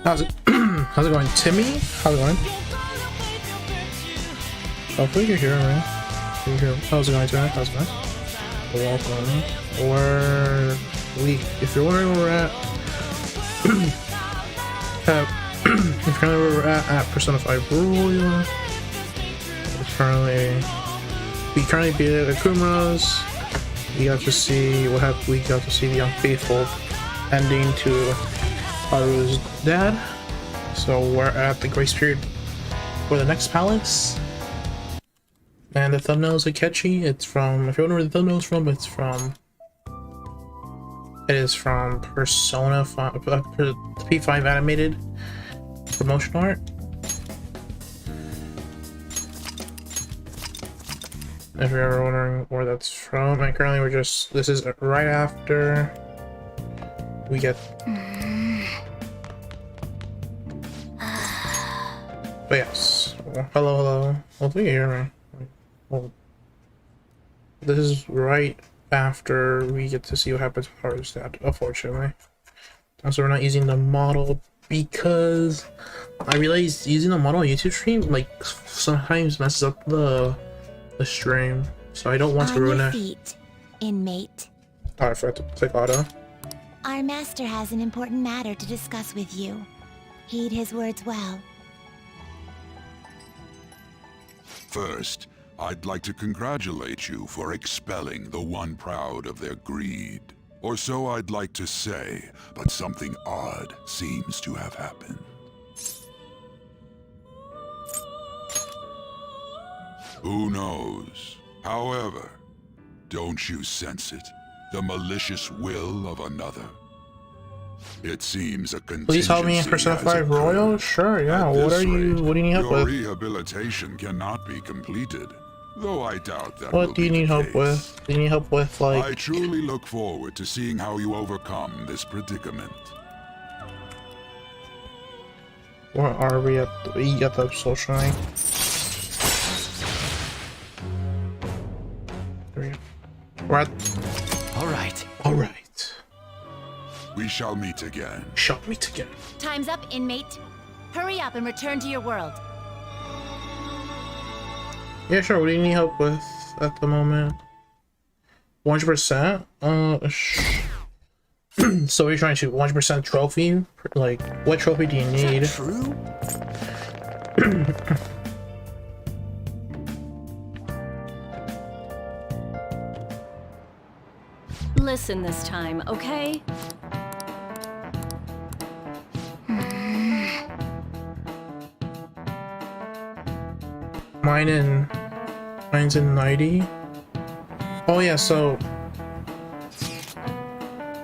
How's it? How's it going, Timmy? How's it going? Hopefully you're here, man. You're here. How's it going, Timmy? How's it going? Welcome. If you're wondering where we're at, if you're wondering where we're at Persona 5 Royal. We currently beat Akumura's. We got to see what happened. We got to see the unfaithful ending to Haru's dad. So we're at the grace period for the next palace. And the thumbnail is Akechi. It's from, if you wonder where the thumbnail is from, it is from Persona 5, P5 animated promotion art. If you're ever wondering where that's from, and currently this is right after we get. But yes, hello. Hopefully you hear me. Well, this is right after we get to see what happens with Haru's dad, unfortunately. Also, we're not using the model because I realized using the model on YouTube stream sometimes messes up the stream, so I don't want to ruin it. Feet, inmate. Oh, I forgot to click auto. Our master has an important matter to discuss with you. Heed his words well. First, I'd like to congratulate you for expelling the one proud of their greed. Or so I'd like to say, but something odd seems to have happened. Who knows? However, don't you sense it? The malicious will of another? It seems a contingency. Please help me in Persona 5 Royal? Sure, yeah. What do you need help with? Your rehabilitation cannot be completed, though I doubt that. What do you need help with? Do you need help with, like... I truly look forward to seeing how you overcome this predicament. Where are we at? We got the social night. We're at... Alright. We shall meet again. Time's up, inmate. Hurry up and return to your world. Yeah, sure. What do you need help with at the moment? 100%? So what are you trying to 100% trophy? Like, what trophy do you need? Is that true? Listen this time, okay? Mine's in 90. Oh yeah, so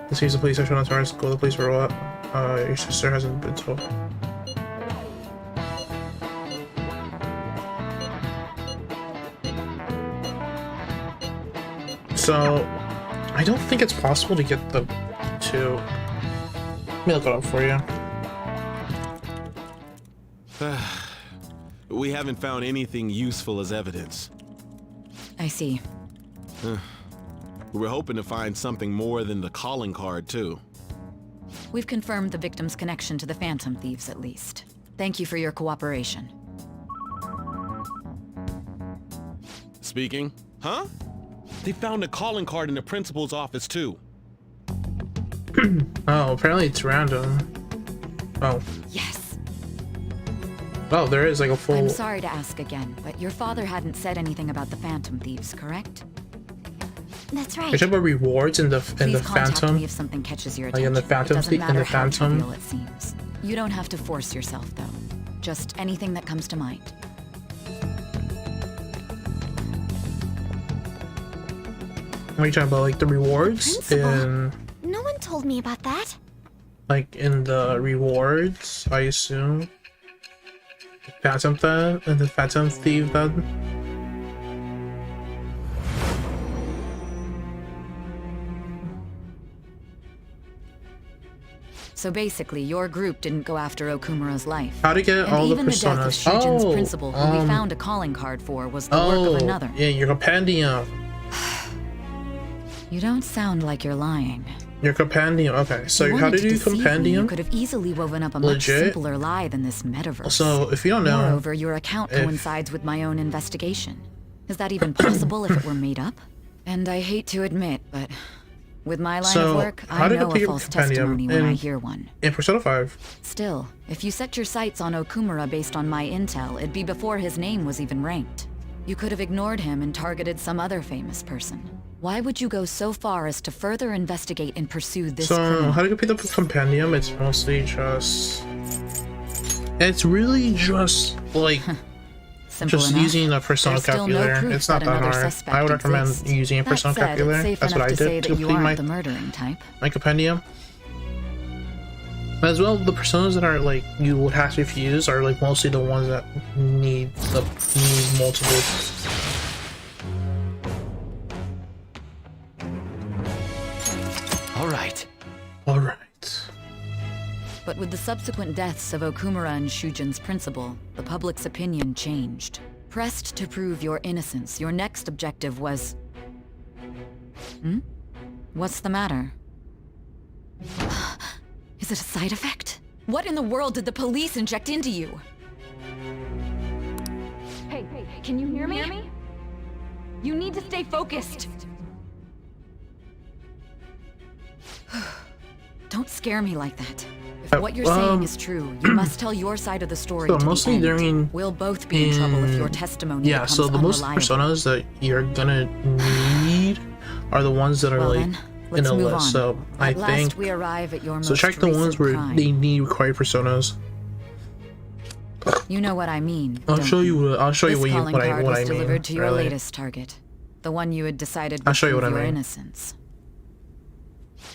this is the police station on Taurus. Go to the police for what? Your sister hasn't been told. So I don't think it's possible to get the two. Let me look it up for you. We haven't found anything useful as evidence. I see. We were hoping to find something more than the calling card, too. We've confirmed the victim's connection to the Phathom Thieves, at least. Thank you for your cooperation. Speaking? Huh? They found a calling card in the principal's office, too. Oh, apparently it's random. Oh. Yes. Oh, there is like a full... I'm sorry to ask again, but your father hadn't said anything about the Phathom Thieves, correct? That's right. You're talking about rewards in the Please contact Phantom? me if something catches your Like attention. in the Phantom, It doesn't matter how Phantom? trivial it seems. You don't have to force yourself, though. Just anything that comes to mind. What are you talking about? Like the rewards in... No one told me about that. Like in the rewards, I assume. Phantom Thieves and the Phathom Thief then. So basically, your group didn't go after Okumura's life. How to get And all the even the death of personas? Shujin's principal, who we found a calling card for, was the work of another. Yeah, your compendium. You don't sound like you're lying. Your compendium. Okay, so You how wanted to to do deceive me, compendium? You could have easily woven up a much Legit. simpler lie than this metaverse. So if you don't know, Moreover, your account coincides with my own investigation. Is that even possible if it were made up? And I hate to admit, but with my line of work, I know a false testimony when I hear one. In Persona 5. Still, if you set your sights on Okumura based on my intel, it'd be before his name was even ranked. You could have ignored him and targeted some other famous person. Why would you go so far as to further investigate and pursue this criminal? How to complete the compendium? It's mostly just... It's really just, like... Simple just enough. using a personal There's still no calculator. proof It's not that that another hard. suspect I would recommend exists. using a That personal said, calculator. it's safe That's what enough I to say did that to you complete aren't the murdering type. my compendium. As well, the personas that are like you would have to fuse are like mostly the ones that need multiple. All right. All right. But with the subsequent deaths of Okumura and Shujin's principal, the public's opinion changed. Pressed to prove your innocence, your next objective was... What's the matter? Is it a side effect? What in the world did the police inject into you? Hey, can you hear me? You need to stay focused. Don't scare me like that. If what you're saying is true, you must tell your side of the story So to mostly the end. during We'll both be in trouble if your testimony yeah. becomes So the most unreliable. personas that you're gonna need are the ones that are Well like then, let's in a move list. on. So I At last think we arrive at your so. most Check the ones recent where crime. they need required personas. You know what I mean. I'll don't show you. I'll show you This what calling I card was mean. delivered to your really. latest target, the one you had decided I'll would show you prove what I your mean. innocence.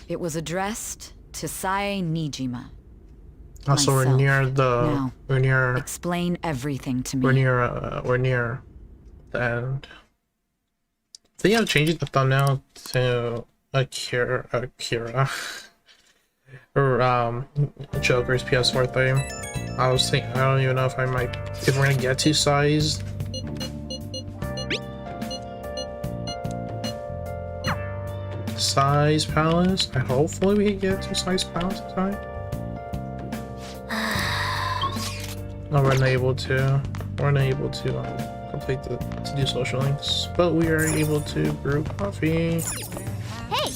It was addressed to Sae Nijima. Also, we're myself. near the. Now, We're near. Explain everything to me. We're near the end. I think I'm changing the thumbnail to Akira or Joker's PS4 theme. I was thinking, I don't even know if we're gonna get to size. Size Palace. And hopefully we can get to Size Palace tonight. No, we're unable to. We're unable to complete to do social links, but we are able to brew coffee. Hey!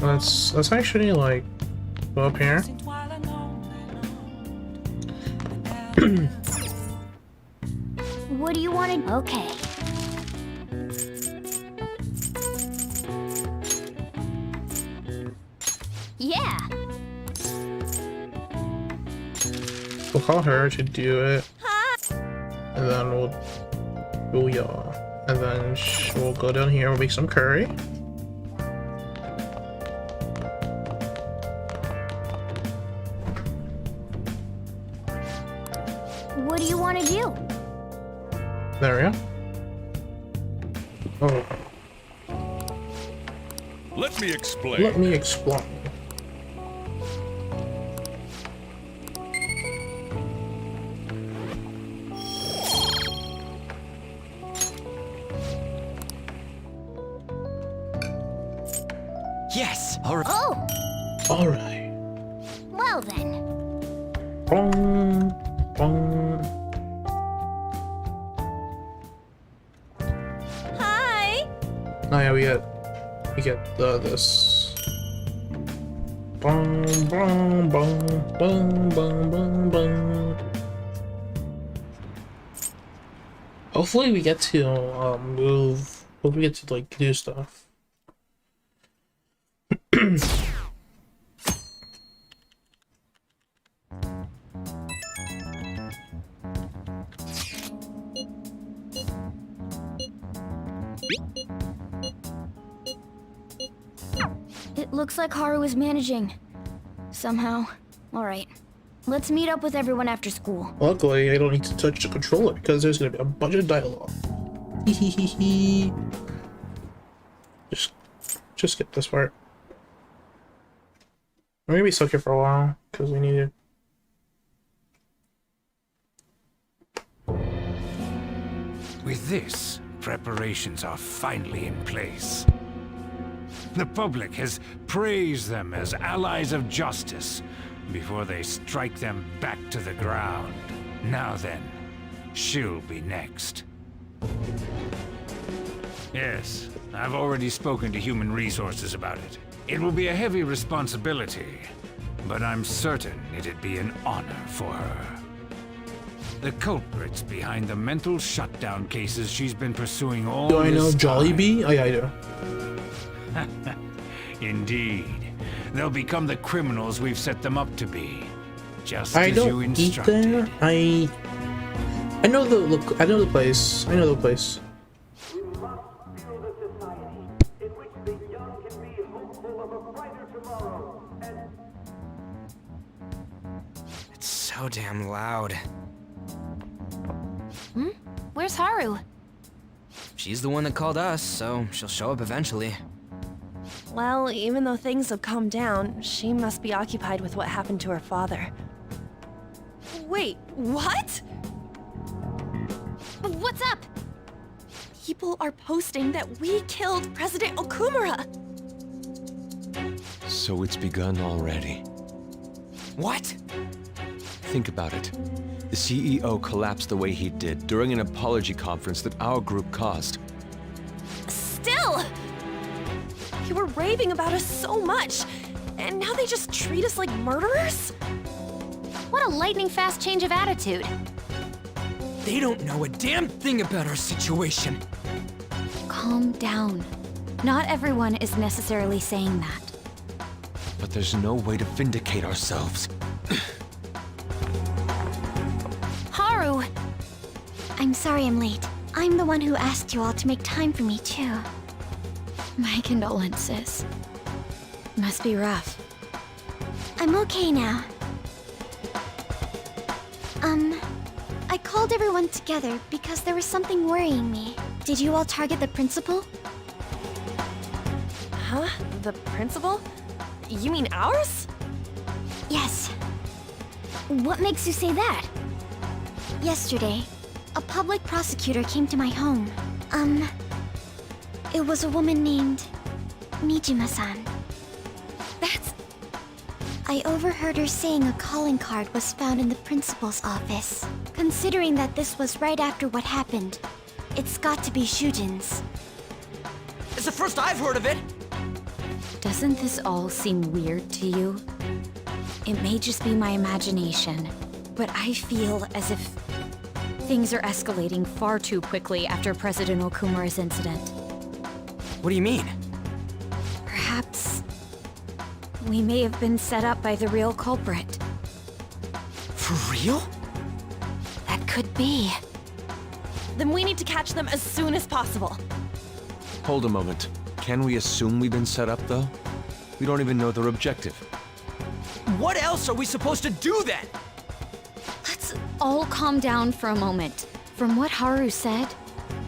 Let's actually like go up here. What do you want to... Okay. Yeah! We'll call her to do it, and then we'll booyah, and then we'll go down here. We'll make some curry. What do you want to do? There we go. Oh, Let me explain. let me explain. Yes. All right. Oh! All right. Well then. Boom, boom. Hi! Oh yeah, we get this. Boom, boom, boom, boom, boom, boom, boom. Hopefully we get to move. Hopefully we get to like do stuff. It looks like Haru is managing. Somehow. Alright. Let's meet up with everyone after school. Luckily, I don't need to touch the controller because there's gonna be a bunch of dialogue. Hehehehe. Just skip this part. We're gonna be stuck here for a while because we need it. With this, preparations are finally in place. The public has praised them as allies of justice before they strike them back to the ground. Now then, she'll be next. Yes, I've already spoken to Human Resources about it. It will be a heavy responsibility, but I'm certain it'd be an honor for her. The culprits behind the mental shutdown cases she's been pursuing all Do I know this time. Jollibee? Oh yeah, I do. Indeed. They'll become the criminals we've set them up to be. Just I as you don't eat instructed. there. I know the look. I know the place. I know the place. It's so damn loud. Where's Haru? She's the one that called us, so she'll show up eventually. Well, even though things have calmed down, she must be occupied with what happened to her father. Wait, what? What's up? People are posting that we killed President Okumura! So it's begun already. What? Think about it. The CEO collapsed the way he did during an apology conference that our group caused. Still! You were raving about us so much, and now they just treat us like murderers? What a lightning-fast change of attitude. They don't know a damn thing about our situation. Calm down. Not everyone is necessarily saying that. But there's no way to vindicate ourselves. Haru! I'm sorry I'm late. I'm the one who asked you all to make time for me, too. My condolences. Must be rough. I'm okay now. I called everyone together because there was something worrying me. Did you all target the principal? Huh? The principal? You mean ours? Yes. What makes you say that? Yesterday, a public prosecutor came to my home. It was a woman named Nijima-san. I overheard her saying a calling card was found in the principal's office. Considering that this was right after what happened, it's got to be Shujin's. It's the first I've heard of it! Doesn't this all seem weird to you? It may just be my imagination, but I feel as if things are escalating far too quickly after President Okumura's incident. What do you mean? Perhaps we may have been set up by the real culprit. For real? That could be. Then we need to catch them as soon as possible. Hold a moment. Can we assume we've been set up, though? We don't even know their objective. What else are we supposed to do then? Let's all calm down for a moment. From what Haru said,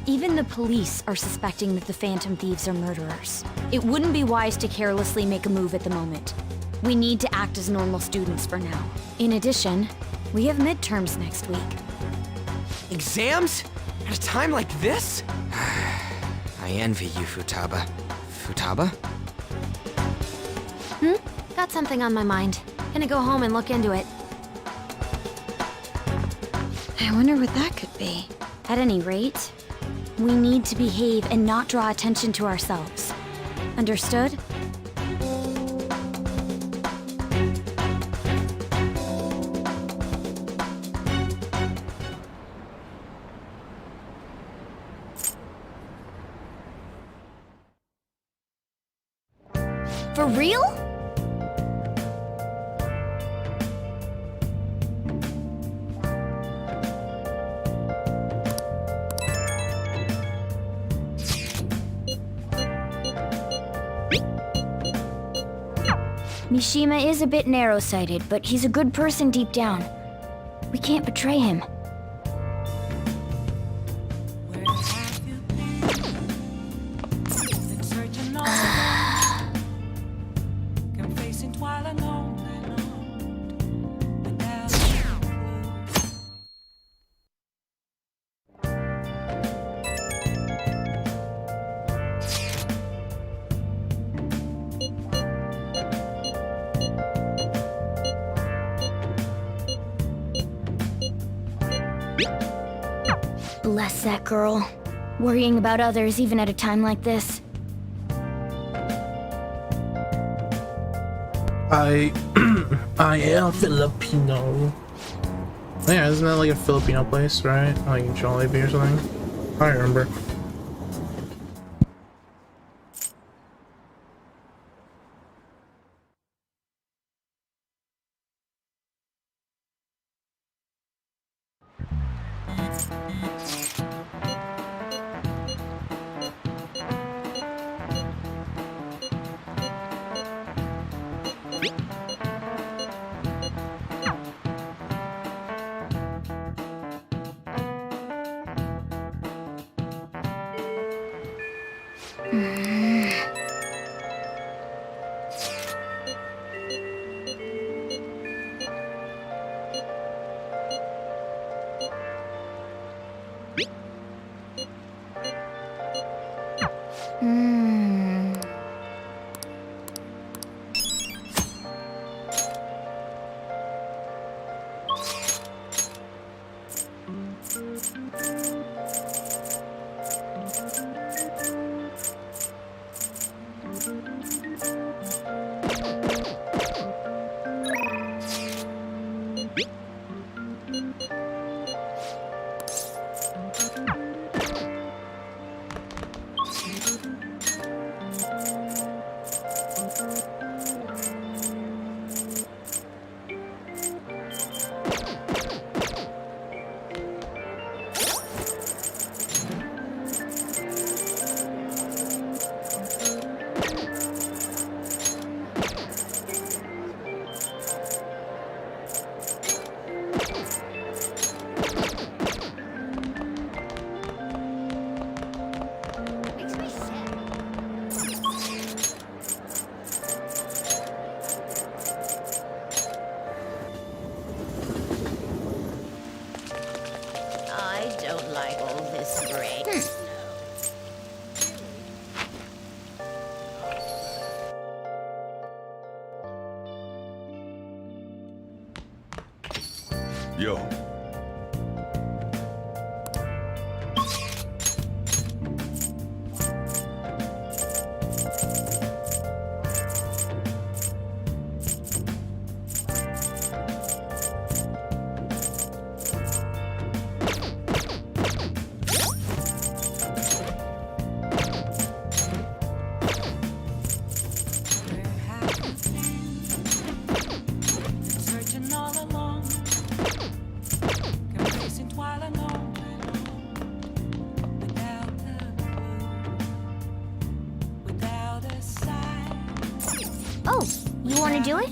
even the police are suspecting that the Phathom Thieves are murderers. It wouldn't be wise to carelessly make a move at the moment. We need to act as normal students for now. In addition, we have midterms next week. Exams? At a time like this? I envy you, Futaba. Futaba? Got something on my mind. Gonna go home and look into it. I wonder what that could be. At any rate, we need to behave and not draw attention to ourselves. Understood? For real? Mishima is a bit narrow-sighted, but he's a good person deep down. We can't betray him. Bless that girl. Worrying about others even at a time like this. I am Filipino. Yeah, isn't that like a Filipino place, right? Like Jollibee or something? I remember. Yo. Oh, you want to do it?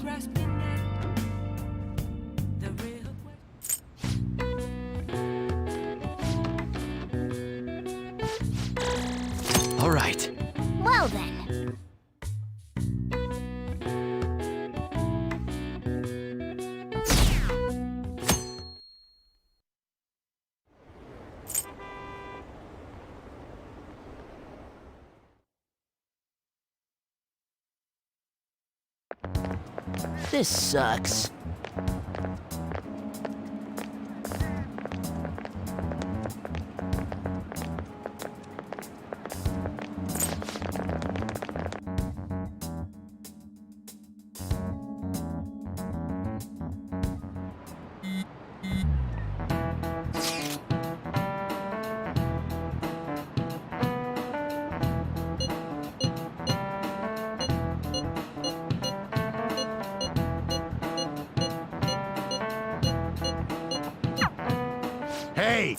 All right. Well then. This sucks. Hey!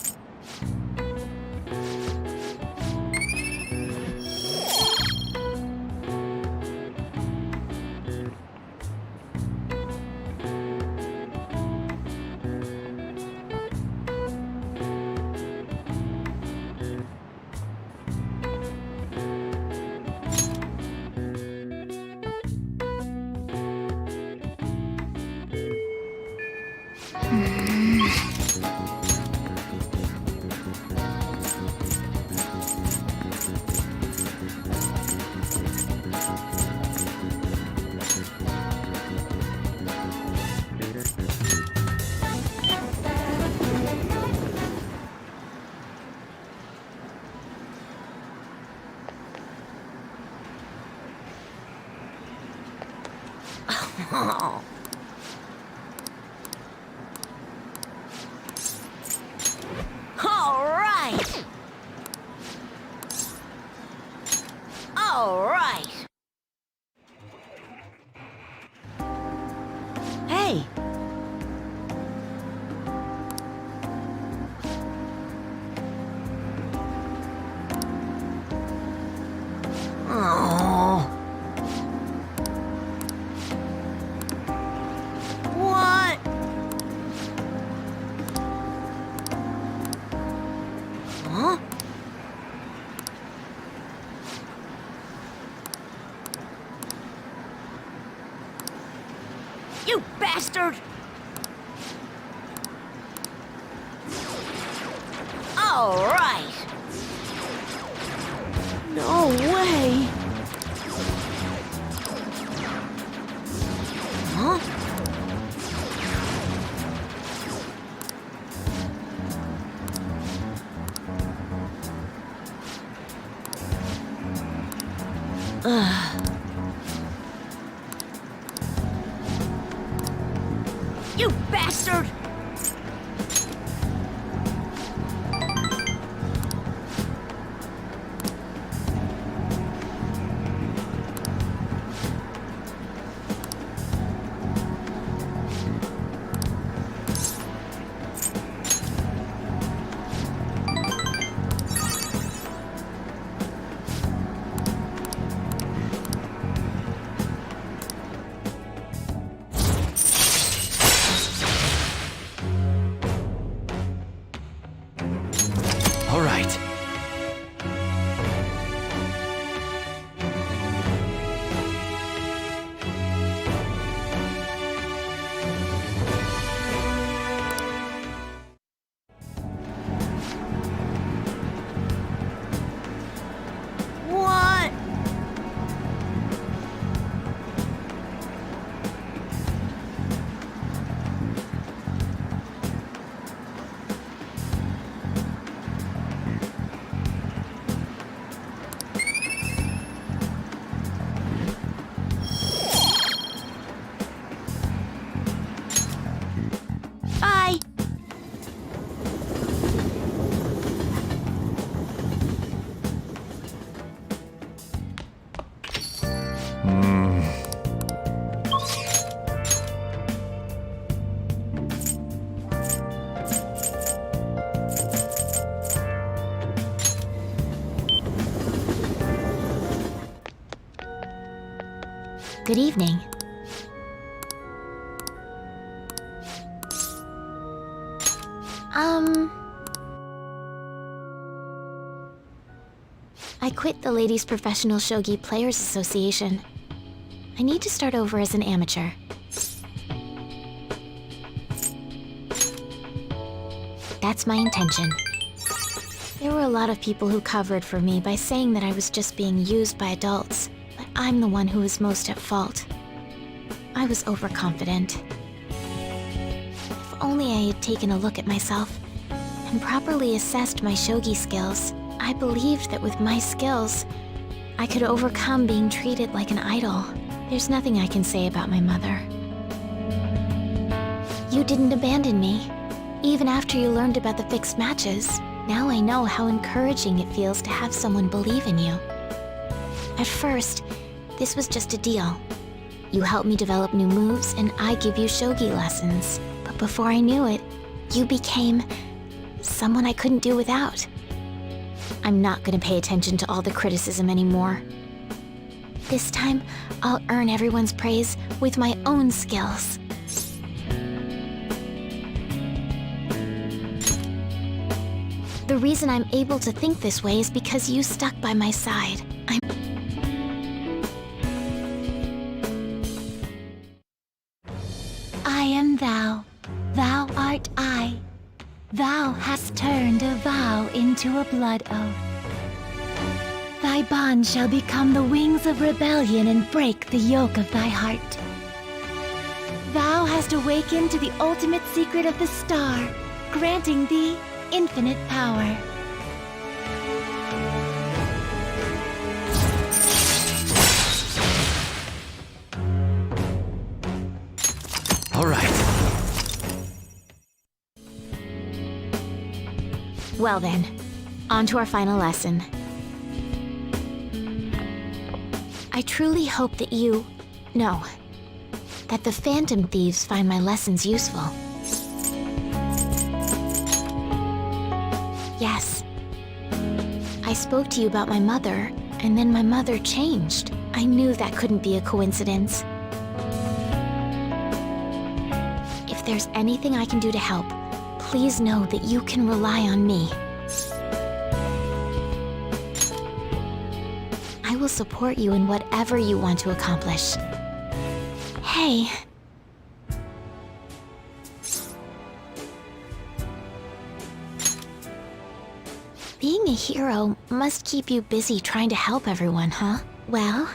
bastard! All right. No way! Huh? You bastard! All right. What? Bye. Good evening. I quit the Ladies Professional Shogi Players Association. I need to start over as an amateur. That's my intention. There were a lot of people who covered for me by saying that I was just being used by adults, but I'm the one who was most at fault. I was overconfident. If only I had taken a look at myself and properly assessed my shogi skills, I believed that with my skills, I could overcome being treated like an idol. There's nothing I can say about my mother. You didn't abandon me, even after you learned about the fixed matches. Now I know how encouraging it feels to have someone believe in you. At first, this was just a deal. You help me develop new moves, and I give you shogi lessons. But before I knew it, you became someone I couldn't do without. I'm not gonna pay attention to all the criticism anymore. This time, I'll earn everyone's praise with my own skills. The reason I'm able to think this way is because you stuck by my side. I am thou. Thou art I. Thou hast turned a vow into a blood oath. Thy bond shall become the wings of rebellion and break the yoke of thy heart. Thou hast awakened to the ultimate secret of the star, granting thee infinite power. All right. Well then, on to our final lesson. I truly hope that that the Phathom Thieves find my lessons useful. Yes. I spoke to you about my mother, and then my mother changed. I knew that couldn't be a coincidence. If there's anything I can do to help, please know that you can rely on me. I will support you in whatever you want to accomplish. Hey, Being a hero must keep you busy trying to help everyone, huh? Well,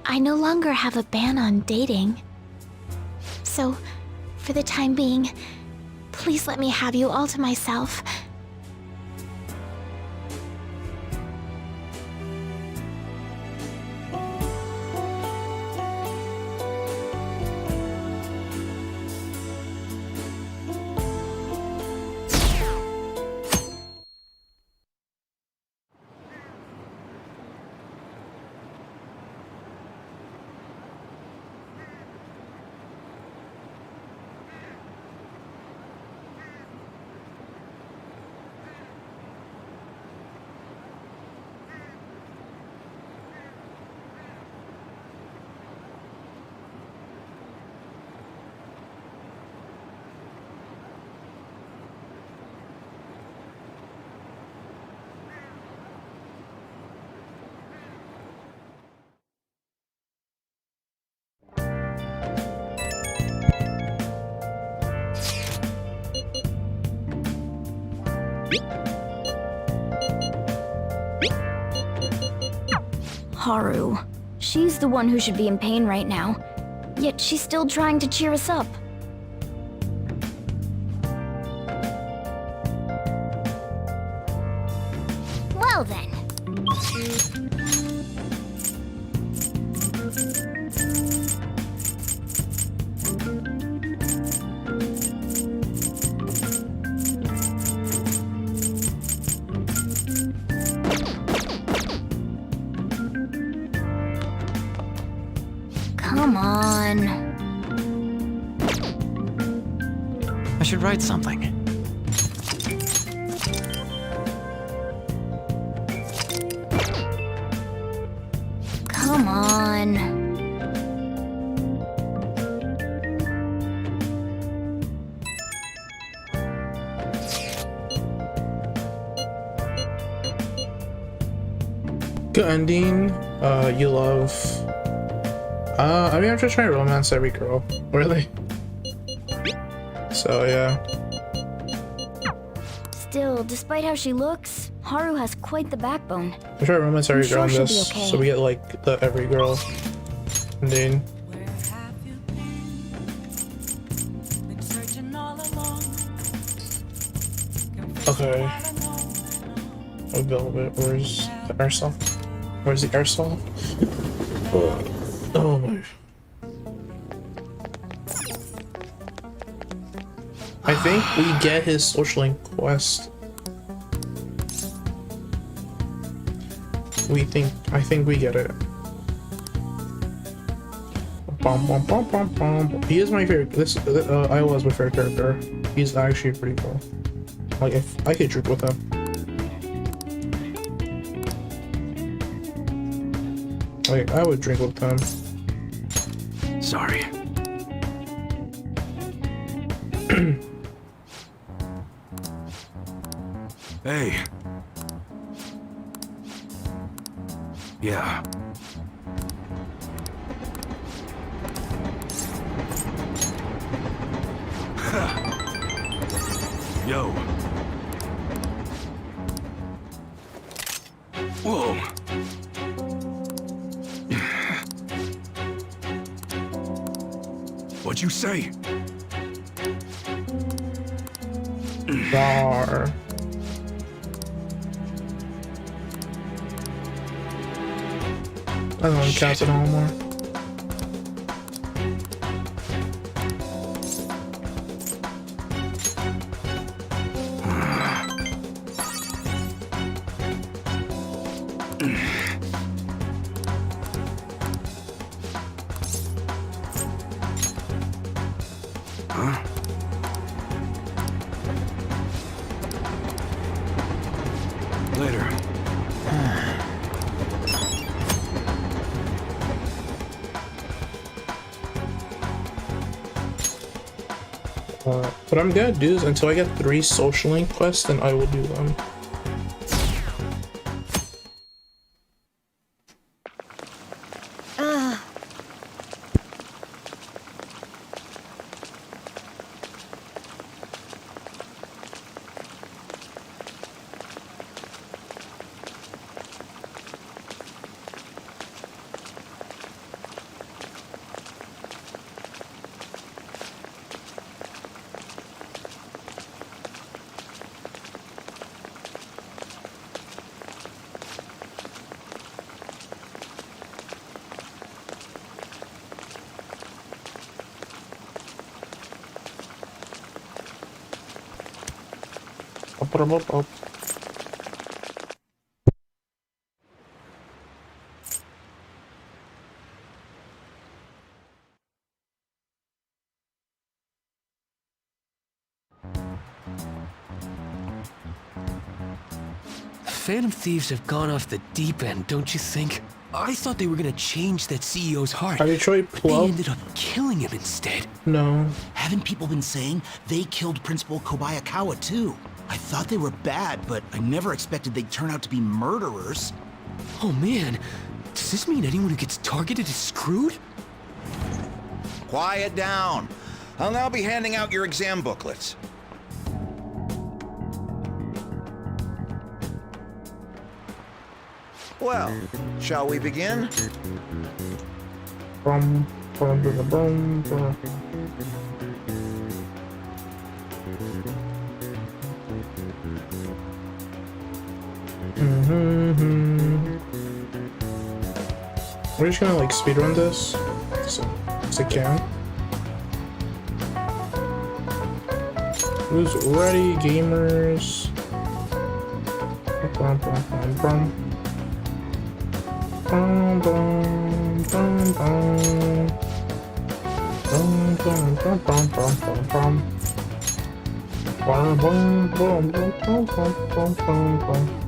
I no longer have a ban on dating. So, for the time being, please let me have you all to myself. Haru. She's the one who should be in pain right now. Yet she's still trying to cheer us up. Well then. Come on. I should write something. Come on. Good ending. You love. I mean, I'm just trying to romance every girl, really. So yeah. Still, despite how she looks, Haru has quite the backbone. I'm trying to romance every I'm girl in sure she'll this, be okay. so we get like the every girl ending. Okay. A little bit. Where's the aerosol? Where's the aerosol? Oh my. I think we get his social link quest. I think we get it. Bum, bum, bum, bum, bum. He is my favorite. I was my favorite character. He's actually pretty cool. Like, if I could drink with him. Like, I would drink with him. Sorry. Hey. Yeah. Yo. Whoa. What'd you say? Bar. I don't want to cast it anymore. Later. What I'm gonna do is until I get 3 social link quests, then I will do them. Phantom Thieves have gone off the deep end, don't you think? I thought they were gonna change that CEO's heart. Have you tried but Plum? they ended up killing him instead. No. Haven't people been saying they killed Principal Kobayakawa too? I thought they were bad, but I never expected they'd turn out to be murderers. Oh man, does this mean anyone who gets targeted is screwed? Quiet down. I'll now be handing out your exam booklets. Well, shall we begin? Bum, bum, bum, bum, bum. We're just gonna like speedrun this as I can. Who's ready, gamers? Bum, bum, bum, bum. Bum, bum, bum, bum. Bum, bum, bum, bum, bum, bum, bum. Bum, bum, bum, bum, bum, bum, bum, bum.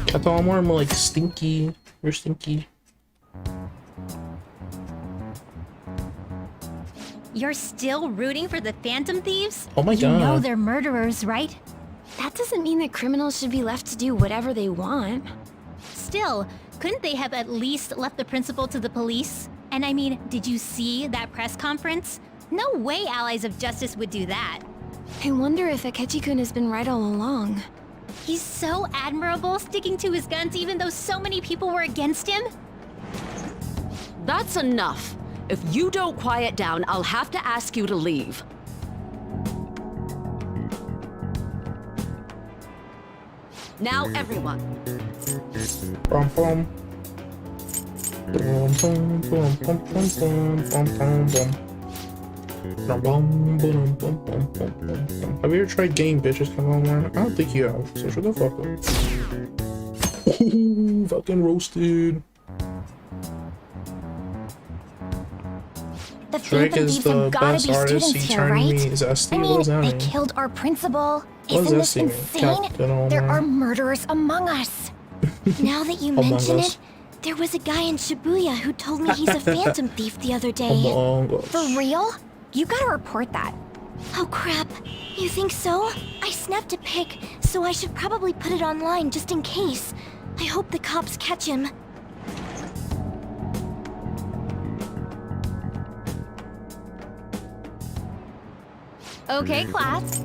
I thought I'm more like stinky. You're stinky. You're still rooting for the Phantom Thieves? Oh my You know god. they're murderers, right? That doesn't mean that criminals should be left to do whatever they want. Still, couldn't they have at least left the principal to the police? And I mean, did you see that press conference? No way Allies of Justice would do that. I wonder if Akechi-kun has been right all along. He's so admirable, sticking to his guns even though so many people were against him. That's enough. If you don't quiet down, I'll have to ask you to leave. Now, everyone. Bum, bum. Bum, bum, bum, bum, bum, bum, bum, bum. Bum, bum, bum, bum, bum, bum, bum. Have you ever tried game bitches come on, man? I don't think you have, so shut the fuck up. Ooh, fucking roasted. The Drake Phantom is Thieves the have gotta best be artist. students He here, turned right? me. Is that I Steve? What does mean, that they mean? killed our principal. What does Isn't that this see mean? insane? Captain Omar. There are murderers among us. Now that you Among mention us. it, there was a guy in Shibuya who told me he's a Phantom Thief the other day. Among us. For real? You gotta report that. Oh crap. You think so? I snapped a pic, so I should probably put it online just in case. I hope the cops catch him. Okay, class.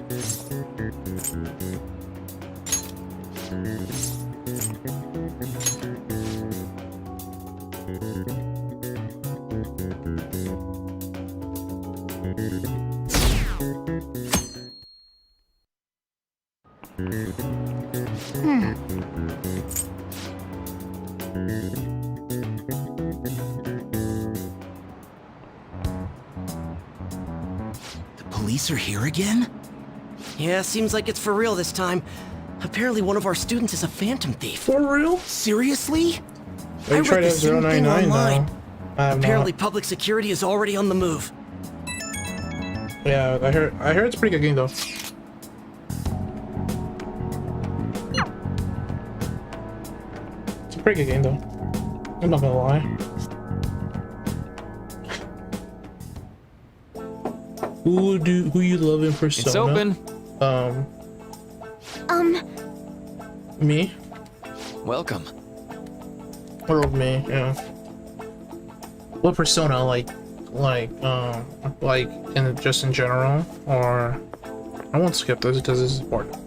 The police are here again? Yeah, seems like it's for real this time. Apparently one of our students is a Phantom Thief. For real? Seriously? I read tried the to same thing 099 online. now. I have Apparently not. public security is already on the move. Yeah, I heard it's a pretty good game though. It's a pretty good game though. I'm not gonna lie. Who you love in Persona? It's open. Me? Welcome. Or me, yeah. What Persona, like in just in general, or I won't skip this because this is important.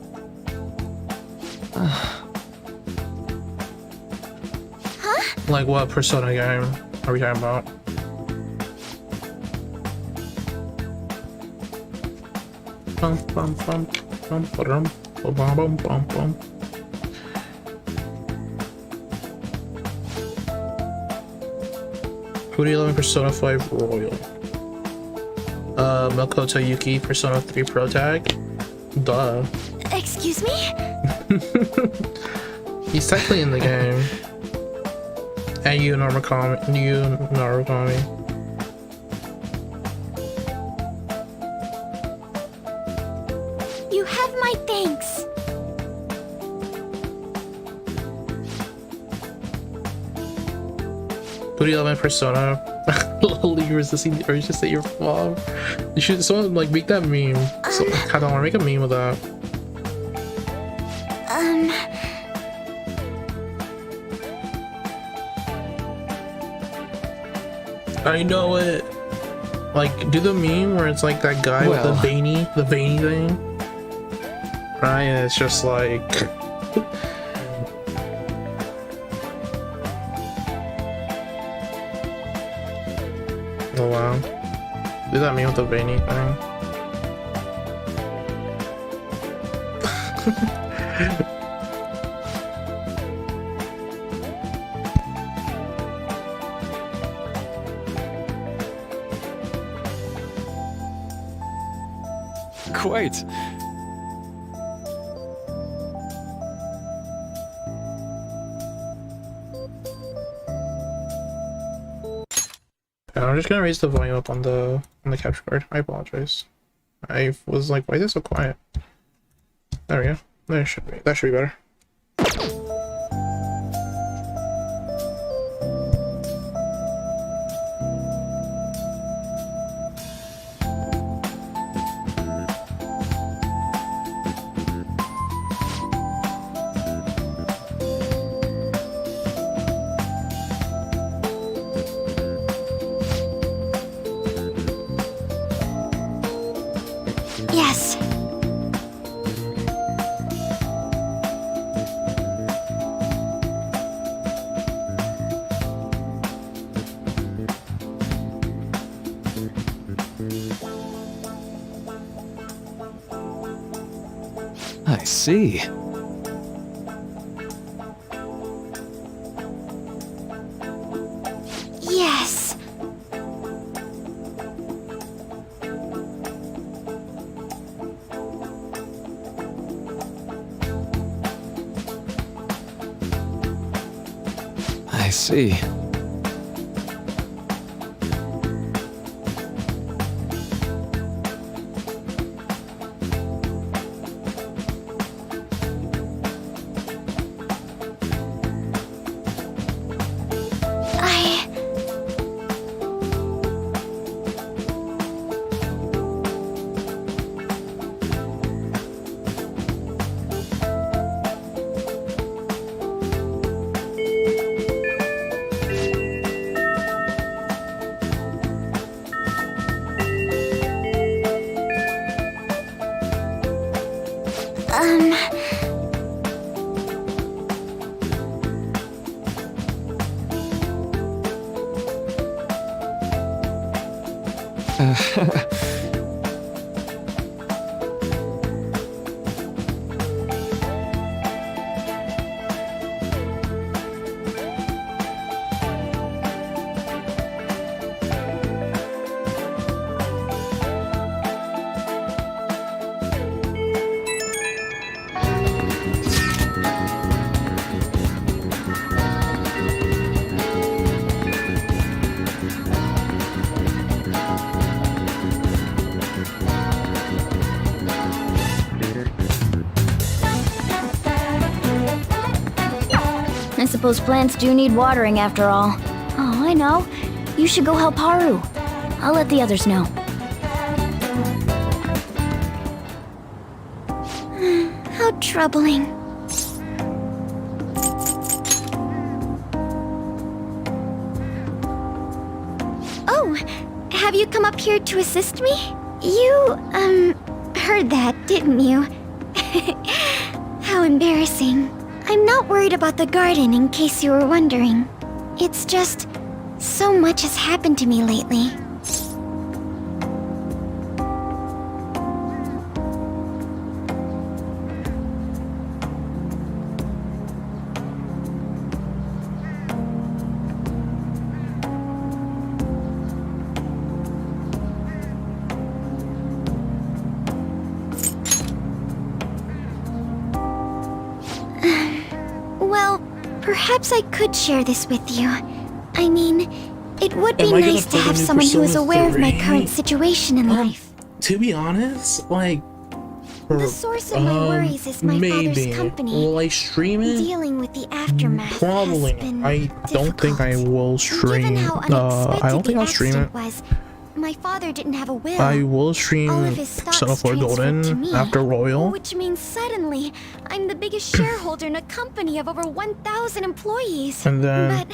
Like what Persona game are we talking about? Bum bum bum bum bum bum bum bum bum. Who do you love in Persona 5 Royal? Makoto Yuki, Persona 3 Pro Tag. Duh. Excuse me? He's technically in the game. And you Narukami. You have my thanks. Who do you love in Persona? Literally resisting the urge to say your mom. You should someone like make that meme. So, I don't want to make a meme with that. I know it. Like, do the meme where it's like that guy with the veiny thing. Right, and it's just like oh wow. Do that meme with the veiny thing. Quite. I'm just gonna raise the volume up on the capture card. I apologize. I was like, why is it so quiet? There we go. That should be better. Yes. I see. Yes. I see. I suppose plants do need watering after all. Oh, I know. You should go help Haru. I'll let the others know. How troubling. Oh, have you come up here to assist me? You, heard that, didn't you? How embarrassing. I'm not worried about the garden, in case you were wondering. It's just, so much has happened to me lately. Perhaps I could share this with you. I mean, it would be Am I gonna nice to play the have new someone who is Persona aware of my 3? current situation in life. To be honest, like, The source of my worries is my father's company. Will I stream it? Dealing with the aftermath Probably. has been I don't think I will stream. Given how I don't think I'll stream it. was, my father didn't have a will. I will stream All of his stocks Persona 4 transferred to Golden me, after Royal. Which means suddenly, I'm the biggest shareholder in a company of over 1,000 employees. And then-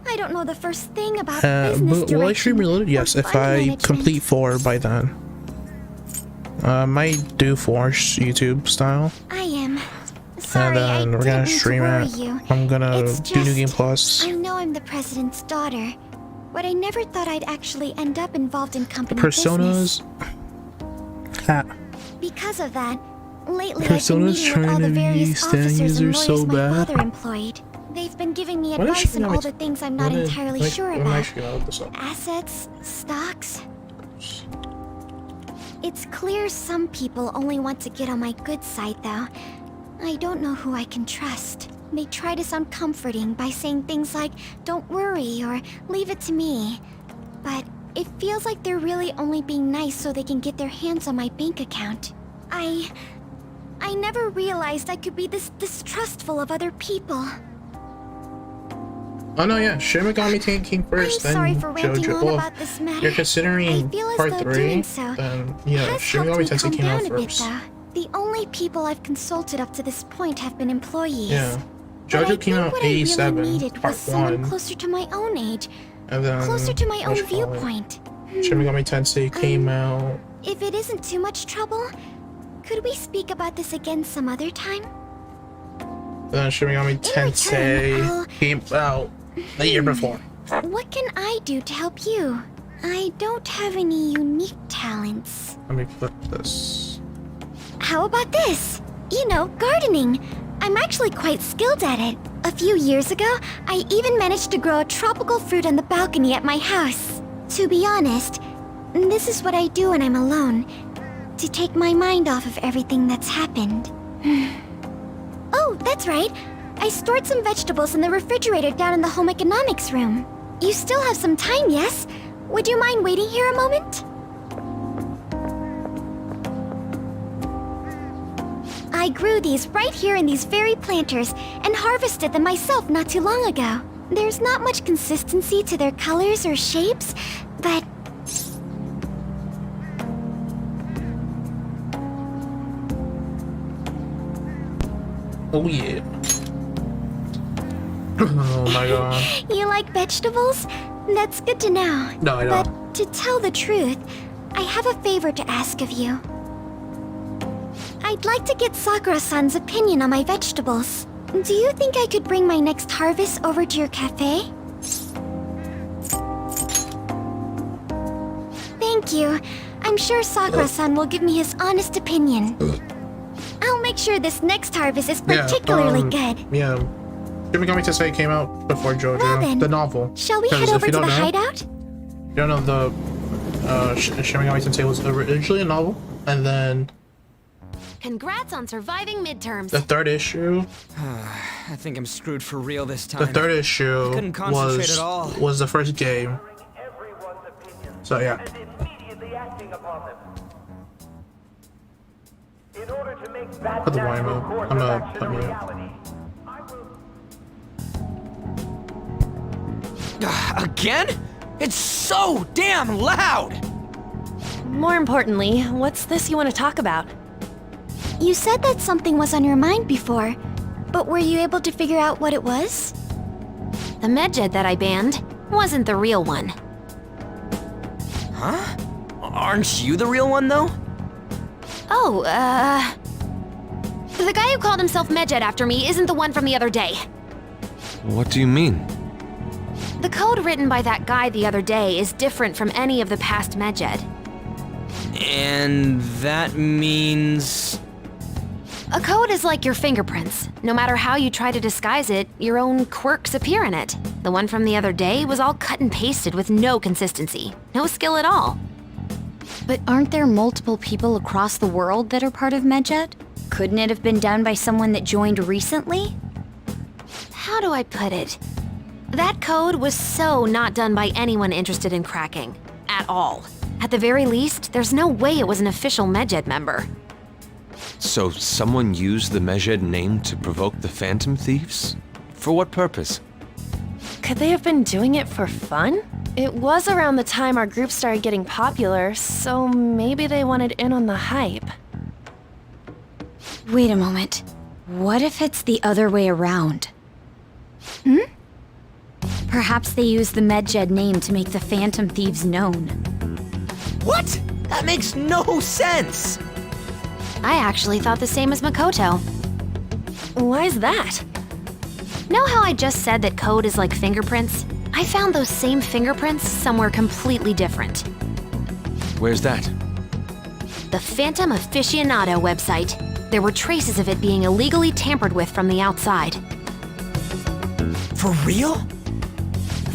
But I don't know the first thing about But business will I stream direction Reloaded? Yes, or if fund I management. complete 4 by then. Might do 4 YouTube style. I am. Sorry, And then we're gonna stream worry it. you. I'm gonna It's do New just, Game Plus. I know I'm the president's daughter, but I never thought I'd actually end up involved in company Personas. business. Ha. Because of that, lately Persona's I've been meeting with all the trying to be various stand officers and user lawyers so my bad. father employed. They've been giving me When is advice she on gonna all be- the things I'm not when is- entirely when- sure when am I about. actually gonna look this up? Assets, stocks. It's clear some people only want to get on my good side, though. I don't know who I can trust. They try to sound comforting by saying things like, "Don't worry," or "Leave it to me." But it feels like they're really only being nice so they can get their hands on my bank account. I never realized I could be this distrustful of other people. Oh no, yeah, Shin Megami Tensei first, I'm sorry then for ranting JoJo. on Well, about this matter. you're considering I feel as part though 3, doing so then yeah, has Shin helped Megami me calm Tensei came out down a bit, first. though. The only people I've consulted up to this point have been employees. Yeah, But I JoJo came think out what I really 87, needed part was someone 1, closer to my own age, and then closer to my own what you call it? viewpoint. Shin Megami Tensei came out. If it isn't too much trouble, could we speak about this again some other time? Then Shin Megami Tensei I'll- came out the year before. What can I do to help you? I don't have any unique talents. Let me flip this. How about this? You know, gardening. I'm actually quite skilled at it. A few years ago, I even managed to grow a tropical fruit on the balcony at my house. To be honest, this is what I do when I'm alone, to take my mind off of everything that's happened. Oh, that's right. I stored some vegetables in the refrigerator down in the home economics room. You still have some time, yes? Would you mind waiting here a moment? I grew these right here in these very planters and harvested them myself not too long ago. There's not much consistency to their colors or shapes, but... Oh yeah. Oh my god. You like vegetables? That's good to know. No, I don't. But to tell the truth, I have a favor to ask of you. I'd like to get Sakura-san's opinion on my vegetables. Do you think I could bring my next harvest over to your cafe? Thank you. I'm sure Sakura-san will give me his honest opinion. I'll make sure this next harvest is particularly good. Yeah. Shin Megami Tensei came out before JoJo, Well then, the novel. Shall we 'Cause head if over you to don't the know- hideout? You don't know the Shin Megami Tensei was originally a novel, and then Congrats on surviving midterms. the third issue. I think I'm screwed for real this time. The third issue couldn't concentrate was at all. was the first game. So yeah. Put the volume up. I'm gonna put me up. Again? It's so damn loud! More importantly, what's this you want to talk about? You said that something was on your mind before, but were you able to figure out what it was? The medjed that I banned wasn't the real one. Huh? Aren't you the real one, though? Oh, the guy who called himself Medjed after me isn't the one from the other day. What do you mean? The code written by that guy the other day is different from any of the past Medjed. And that means... A code is like your fingerprints. No matter how you try to disguise it, your own quirks appear in it. The one from the other day was all cut and pasted with no consistency. No skill at all. But aren't there multiple people across the world that are part of Medjed? Couldn't it have been done by someone that joined recently? How do I put it? That code was so not done by anyone interested in cracking. At all. At the very least, there's no way it was an official Medjed member. So someone used the Medjed name to provoke the Phathom Thieves? For what purpose? Could they have been doing it for fun? It was around the time our group started getting popular, so maybe they wanted in on the hype. Wait a moment. What if it's the other way around? Perhaps they used the Medjed name to make the Phathom Thieves known. What? That makes no sense! I actually thought the same as Makoto. Why's that? Know how I just said that code is like fingerprints? I found those same fingerprints somewhere completely different. Where's that? The Phantom Aficionado website. There were traces of it being illegally tampered with from the outside. For real?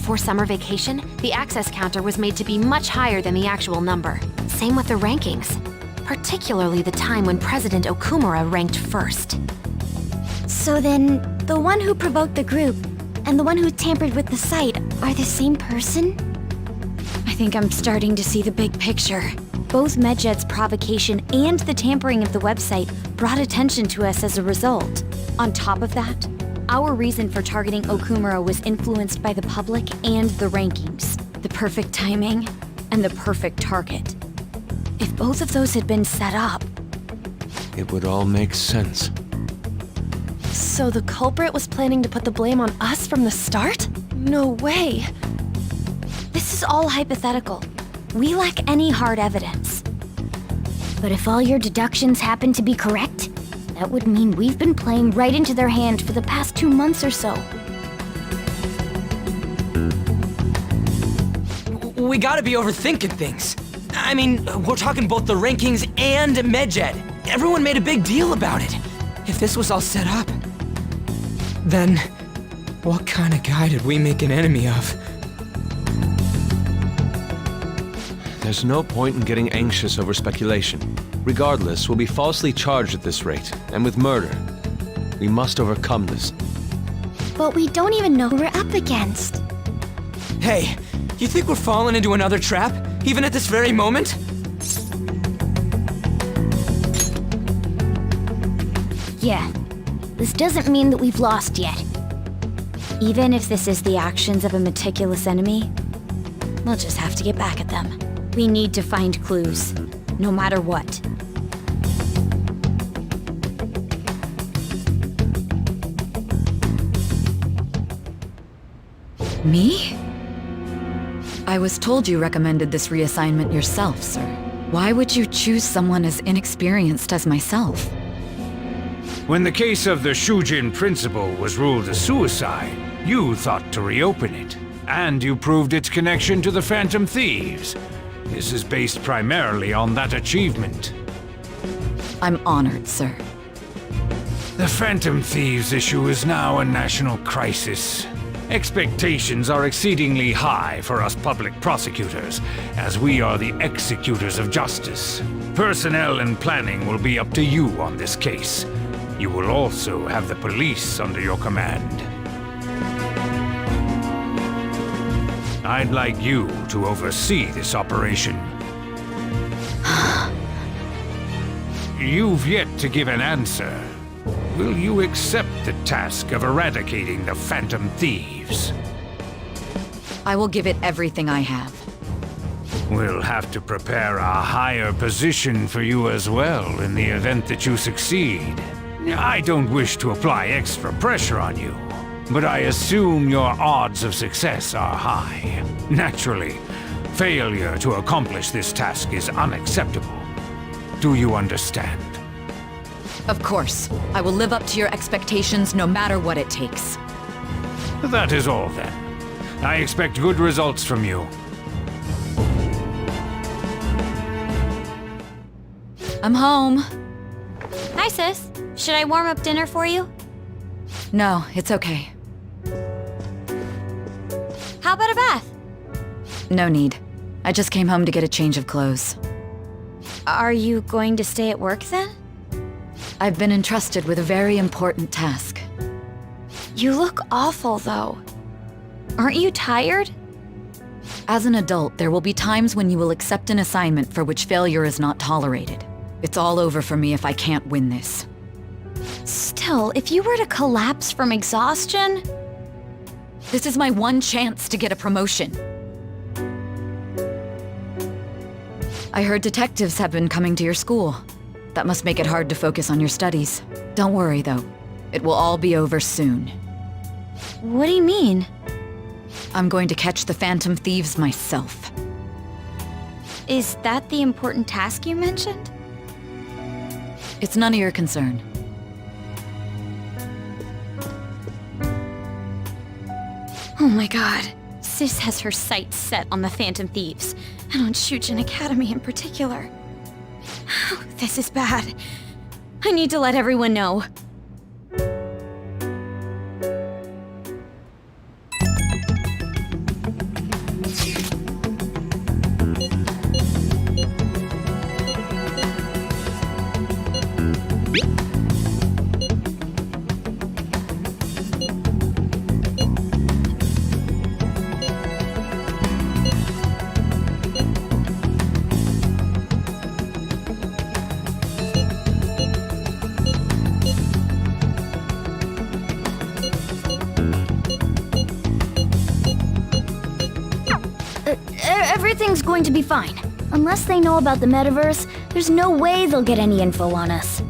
For summer vacation, the access counter was made to be much higher than the actual number. Same with the rankings. Particularly the time when President Okumura ranked first. So then, the one who provoked the group and the one who tampered with the site are the same person? I think I'm starting to see the big picture. Both Medjed's provocation and the tampering of the website brought attention to us as a result. On top of that, our reason for targeting Okumura was influenced by the public and the rankings, the perfect timing, and the perfect target. If both of those had been set up... It would all make sense. So the culprit was planning to put the blame on us from the start? No way. This is all hypothetical. We lack any hard evidence. But if all your deductions happen to be correct, that would mean we've been playing right into their hand for the past 2 months or so. We gotta be overthinking things. I mean, we're talking both the rankings and Medjed. Everyone made a big deal about it. If this was all set up, then what kind of guy did we make an enemy of? There's no point in getting anxious over speculation. Regardless, we'll be falsely charged at this rate, and with murder. We must overcome this. But we don't even know who we're up against. Hey, you think we're falling into another trap, even at this very moment? Yeah, this doesn't mean that we've lost yet. Even if this is the actions of a meticulous enemy, we'll just have to get back at them. We need to find clues, no matter what. Me? I was told you recommended this reassignment yourself, sir. Why would you choose someone as inexperienced as myself? When the case of the Shujin principal was ruled a suicide, you thought to reopen it. And you proved its connection to the Phathom Thieves. This is based primarily on that achievement. I'm honored, sir. The Phathom Thieves issue is now a national crisis. Expectations are exceedingly high for us public prosecutors, as we are the executors of justice. Personnel and planning will be up to you on this case. You will also have the police under your command. I'd like you to oversee this operation. You've yet to give an answer. Will you accept the task of eradicating the Phathom Thieves? I will give it everything I have. We'll have to prepare a higher position for you as well in the event that you succeed. I don't wish to apply extra pressure on you, but I assume your odds of success are high. Naturally, failure to accomplish this task is unacceptable. Do you understand? Of course. I will live up to your expectations no matter what it takes. That is all then. I expect good results from you. I'm home. Hi, sis. Should I warm up dinner for you? No, it's okay. How about a bath? No need. I just came home to get a change of clothes. Are you going to stay at work then? I've been entrusted with a very important task. You look awful, though. Aren't you tired? As an adult, there will be times when you will accept an assignment for which failure is not tolerated. It's all over for me if I can't win this. Still, if you were to collapse from exhaustion... This is my one chance to get a promotion. I heard detectives have been coming to your school. That must make it hard to focus on your studies. Don't worry, though. It will all be over soon. What do you mean? I'm going to catch the Phathom Thieves myself. Is that the important task you mentioned? It's none of your concern. Oh my god. Sis has her sights set on the Phathom Thieves, and on Shujin Academy in particular. This is bad. I need to let everyone know. Everything's going to be fine. Unless they know about the metaverse, there's no way they'll get any info on us.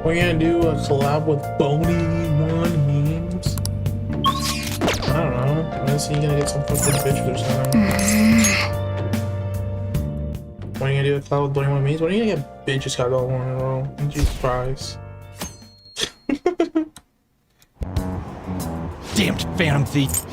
We're gonna do a collab with Boney One Memes. I don't know. Unless you're gonna get some fucking bitches or something. When are you gonna do a collab with Boney One Memes? When are you gonna get bitches got all in a row? Jesus Christ. Damned Phantom Thief.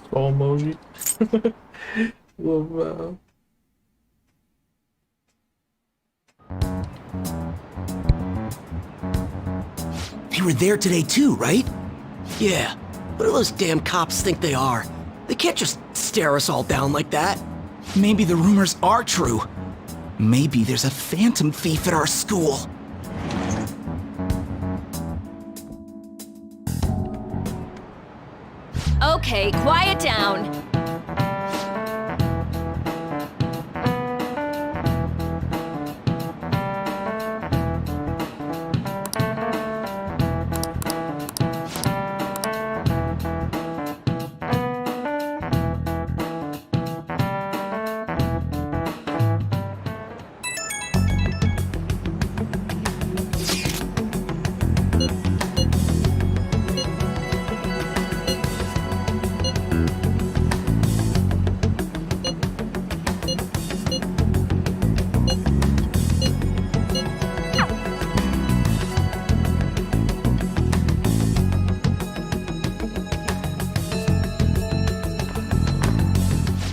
Small emoji. Love They were there today too, right? Yeah. What do those damn cops think they are? They can't just stare us all down like that. Maybe the rumors are true. Maybe there's a phantom thief at our school. Okay, quiet down.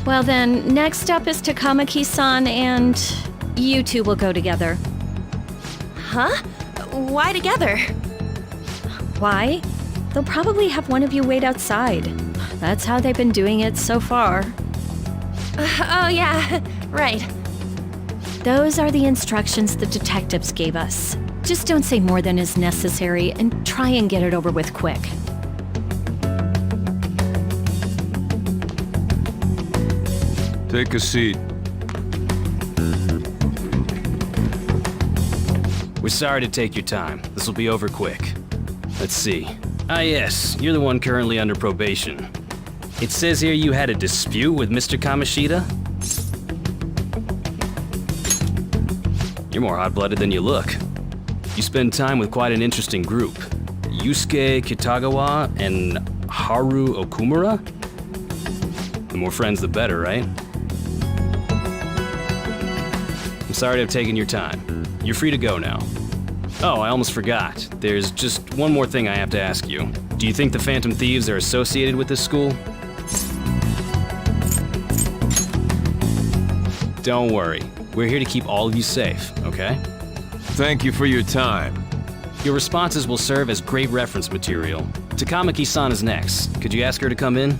Well then, next up is Takamaki-san, and you two will go together. Huh? Why together? Why? They'll probably have one of you wait outside. That's how they've been doing it so far. Oh yeah, right. Those are the instructions the detectives gave us. Just don't say more than is necessary, and try and get it over with quick. Take a seat. We're sorry to take your time. This will be over quick. Let's see. Ah yes, you're the one currently under probation. It says here you had a dispute with Mr. Kamoshida? You're more hot-blooded than you look. You spend time with quite an interesting group. Yusuke Kitagawa and Haru Okumura? The more friends, the better, right? I'm sorry to have taken your time. You're free to go now. Oh, I almost forgot. There's just one more thing I have to ask you. Do you think the Phathom Thieves are associated with this school? Don't worry. We're here to keep all of you safe, okay? Thank you for your time. Your responses will serve as great reference material. Takamaki-san is next. Could you ask her to come in?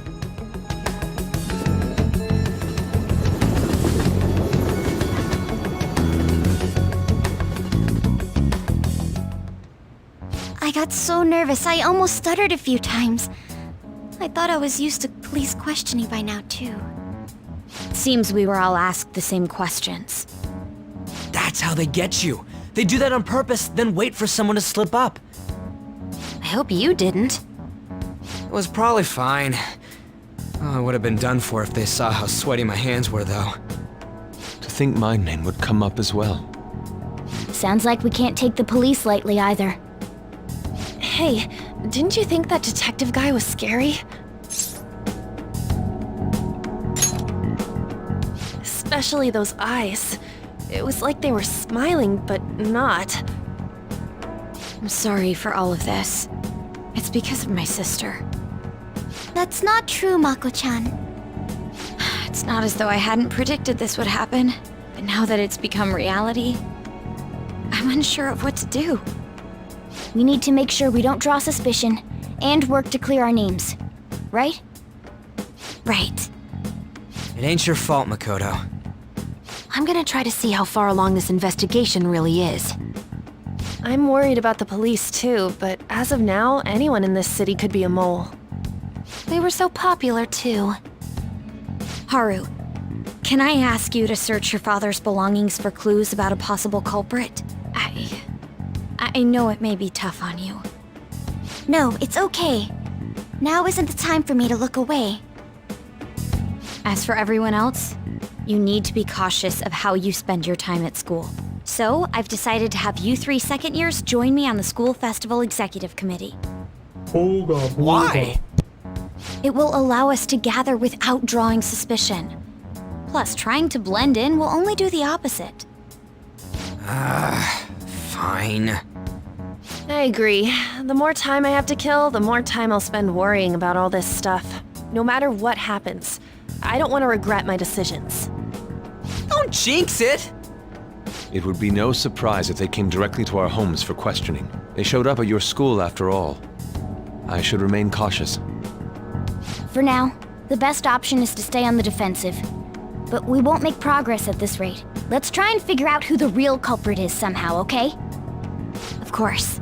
I got so nervous, I almost stuttered a few times. I thought I was used to police questioning by now, too. Seems we were all asked the same questions. That's how they get you. They do that on purpose, then wait for someone to slip up. I hope you didn't. It was probably fine. Oh, I would have been done for if they saw how sweaty my hands were, though. To think my name would come up as well. Sounds like we can't take the police lightly either. Hey, didn't you think that detective guy was scary? Especially those eyes. It was like they were smiling, but not. I'm sorry for all of this. It's because of my sister. That's not true, Mako-chan. It's not as though I hadn't predicted this would happen, but now that it's become reality, I'm unsure of what to do. We need to make sure we don't draw suspicion, and work to clear our names. Right? Right. It ain't your fault, Makoto. I'm gonna try to see how far along this investigation really is. I'm worried about the police too, but as of now, anyone in this city could be a mole. They were so popular, too. Haru, can I ask you to search your father's belongings for clues about a possible culprit? I know it may be tough on you. No, it's okay. Now isn't the time for me to look away. As for everyone else, you need to be cautious of how you spend your time at school. So, I've decided to have you 3 second years join me on the school festival executive committee. Why? It will allow us to gather without drawing suspicion. Plus, trying to blend in will only do the opposite. Fine. I agree. The more time I have to kill, the more time I'll spend worrying about all this stuff. No matter what happens, I don't want to regret my decisions. Don't jinx it! It would be no surprise if they came directly to our homes for questioning. They showed up at your school after all. I should remain cautious. For now, the best option is to stay on the defensive. But we won't make progress at this rate. Let's try and figure out who the real culprit is somehow, okay? Of course.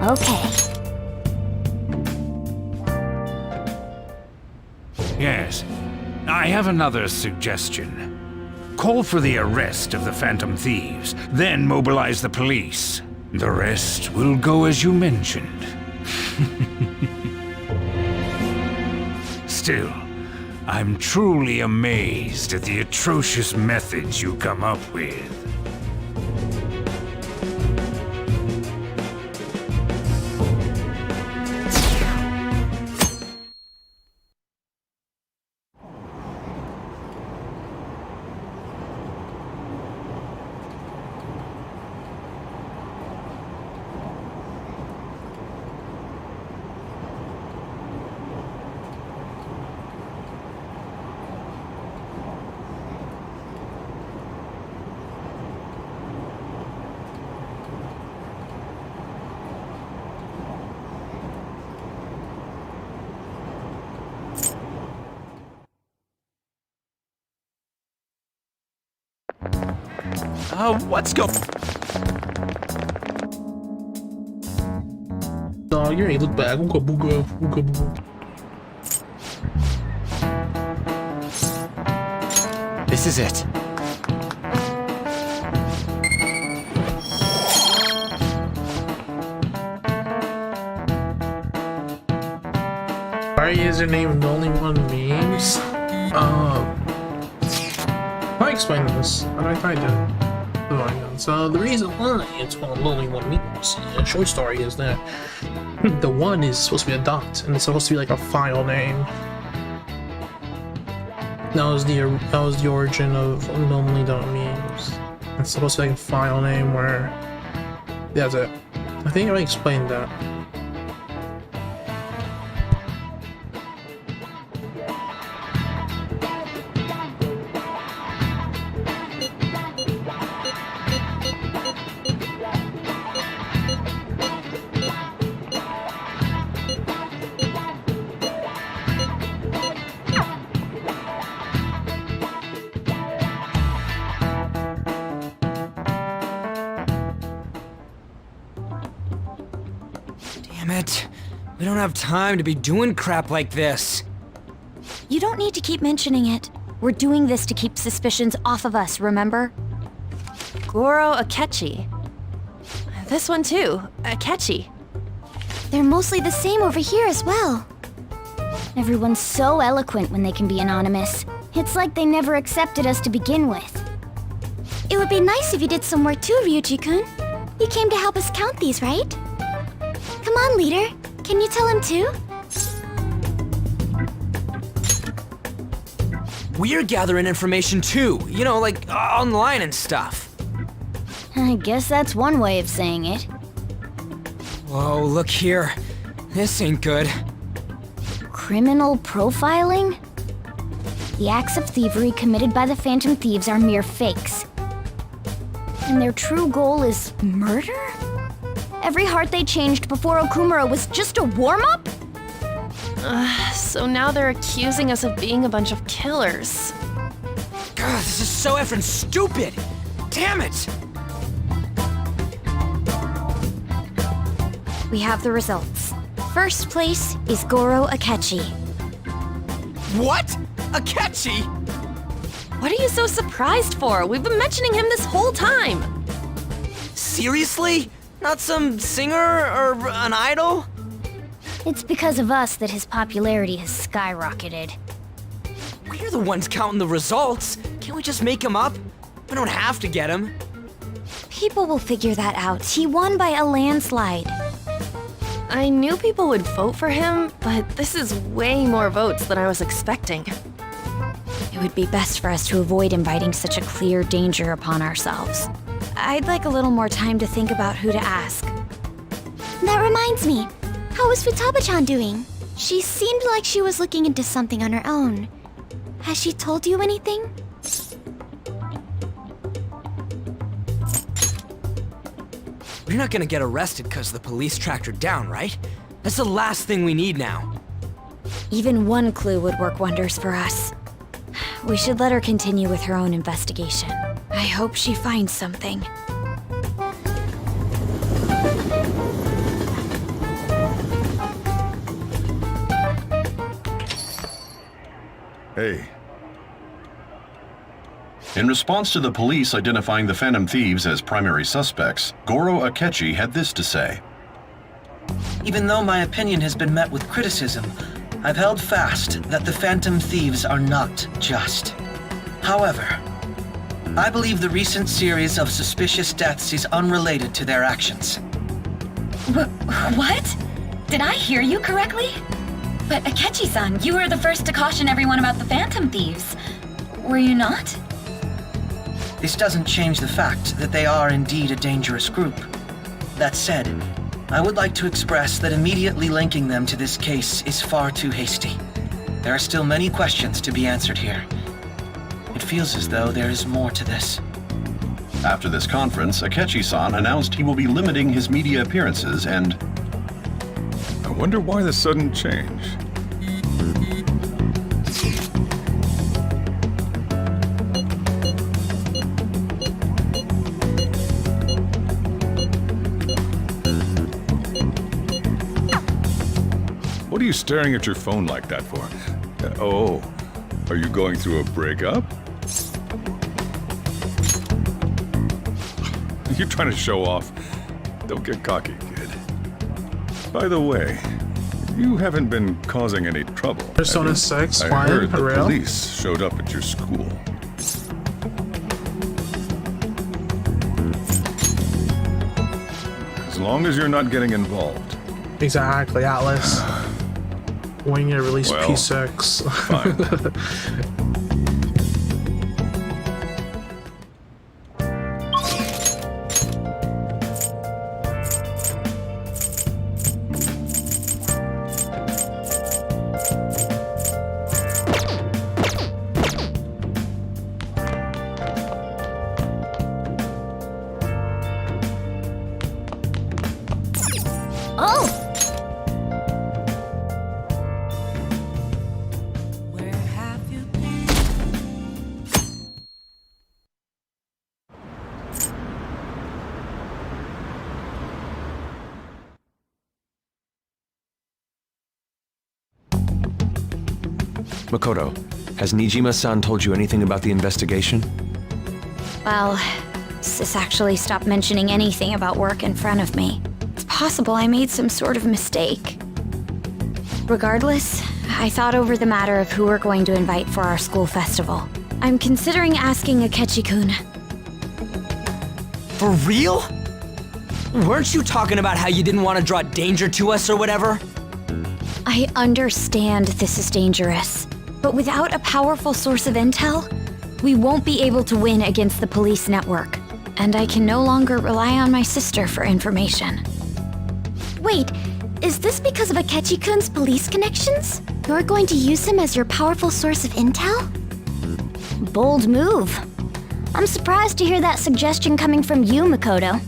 Okay. Yes. I have another suggestion. Call for the arrest of the Phantom Thieves, then mobilize the police. The rest will go as you mentioned. Still, I'm truly amazed at the atrocious methods you come up with. What's going? No, you ain't look back. Ooga booga, ooga booga. This is it. Why is your name the only one memes? Like explain this? How do I find it? Oh, so the reason why it's called Lonely One Means, the short story is that the one is supposed to be a dot, and it's supposed to be like a file name. That was the origin of Lonely Dot Memes. It's supposed to be like a file name where that's it. I think I explained that. Damn it. We don't have time to be doing crap like this. You don't need to keep mentioning it. We're doing this to keep suspicions off of us, remember? Goro Akechi. This one too, Akechi. They're mostly the same over here as well. Everyone's so eloquent when they can be anonymous. It's like they never accepted us to begin with. It would be nice if you did some work too, Ryuji-kun. You came to help us count these, right? Come on, leader. Can you tell him too? We're gathering information too, you know, like online and stuff. I guess that's one way of saying it. Whoa, look here. This ain't good. Criminal profiling? The acts of thievery committed by the Phantom Thieves are mere fakes. And their true goal is murder? Every heart they changed before Okumura was just a warm-up? So now they're accusing us of being a bunch of killers. God, this is so effing stupid! Damn it! We have the results. First place is Goro Akechi. What? Akechi? What are you so surprised for? We've been mentioning him this whole time. Seriously? Not some singer or an idol? It's because of us that his popularity has skyrocketed. We're the ones counting the results. Can't we just make him up? We don't have to get him. People will figure that out. He won by a landslide. I knew people would vote for him, but this is way more votes than I was expecting. It would be best for us to avoid inviting such a clear danger upon ourselves. I'd like a little more time to think about who to ask. That reminds me. How is Futaba-chan doing? She seemed like she was looking into something on her own. Has she told you anything? We're not gonna get arrested because the police tracked her down, right? That's the last thing we need now. Even one clue would work wonders for us. We should let her continue with her own investigation. I hope she finds something. Hey. In response to the police identifying the Phantom Thieves as primary suspects, Goro Akechi had this to say. Even though my opinion has been met with criticism, I've held fast that the Phantom Thieves are not just. However, I believe the recent series of suspicious deaths is unrelated to their actions. What? Did I hear you correctly? But Akechi-san, you were the first to caution everyone about the Phantom Thieves. Were you not? This doesn't change the fact that they are indeed a dangerous group. That said, I would like to express that immediately linking them to this case is far too hasty. There are still many questions to be answered here. It feels as though there is more to this. After this conference, Akechi-san announced he will be limiting his media appearances and... I wonder why the sudden change. What are you staring at your phone like that for? Oh, are you going through a breakup? You trying to show off? Don't get cocky, kid. By the way, you haven't been causing any trouble. Persona 6, I fine, heard the for real? police showed up at your school. As long as you're not getting involved. Exactly, Atlas. When you release Well, P6. fine. Oh! Makoto, has Nijima-san told you anything about the investigation? Well, Sis actually stopped mentioning anything about work in front of me. It's possible I made some sort of mistake. Regardless, I thought over the matter of who we're going to invite for our school festival. I'm considering asking Akechi-kun. For real? Weren't you talking about how you didn't want to draw danger to us or whatever? I understand this is dangerous, but without a powerful source of intel, we won't be able to win against the police network, and I can no longer rely on my sister for information. Wait, is this because of Akechi-kun's police connections? You're going to use him as your powerful source of intel? Bold move. I'm surprised to hear that suggestion coming from you, Makoto.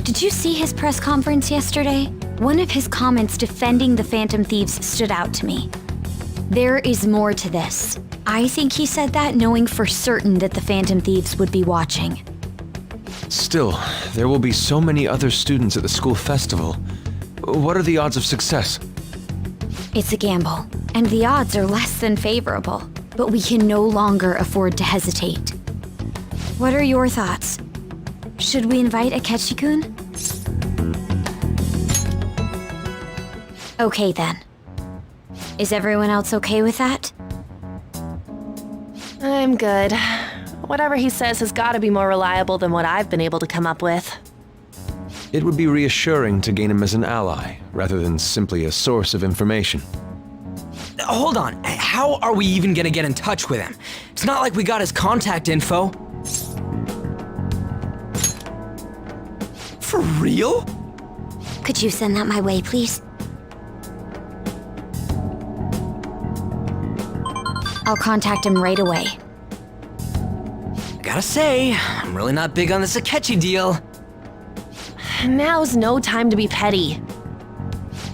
Did you see his press conference yesterday? One of his comments defending the Phantom Thieves stood out to me. There is more to this. I think he said that knowing for certain that the Phantom Thieves would be watching. Still, there will be so many other students at the school festival. What are the odds of success? It's a gamble, and the odds are less than favorable, but we can no longer afford to hesitate. What are your thoughts? Should we invite Akechi-kun? Okay then. Is everyone else okay with that? I'm good. Whatever he says has got to be more reliable than what I've been able to come up with. It would be reassuring to gain him as an ally, rather than simply a source of information. Hold on, how are we even gonna get in touch with him? It's not like we got his contact info. For real? Could you send that my way, please? I'll contact him right away. I gotta say, I'm really not big on this Akechi deal. Now's no time to be petty.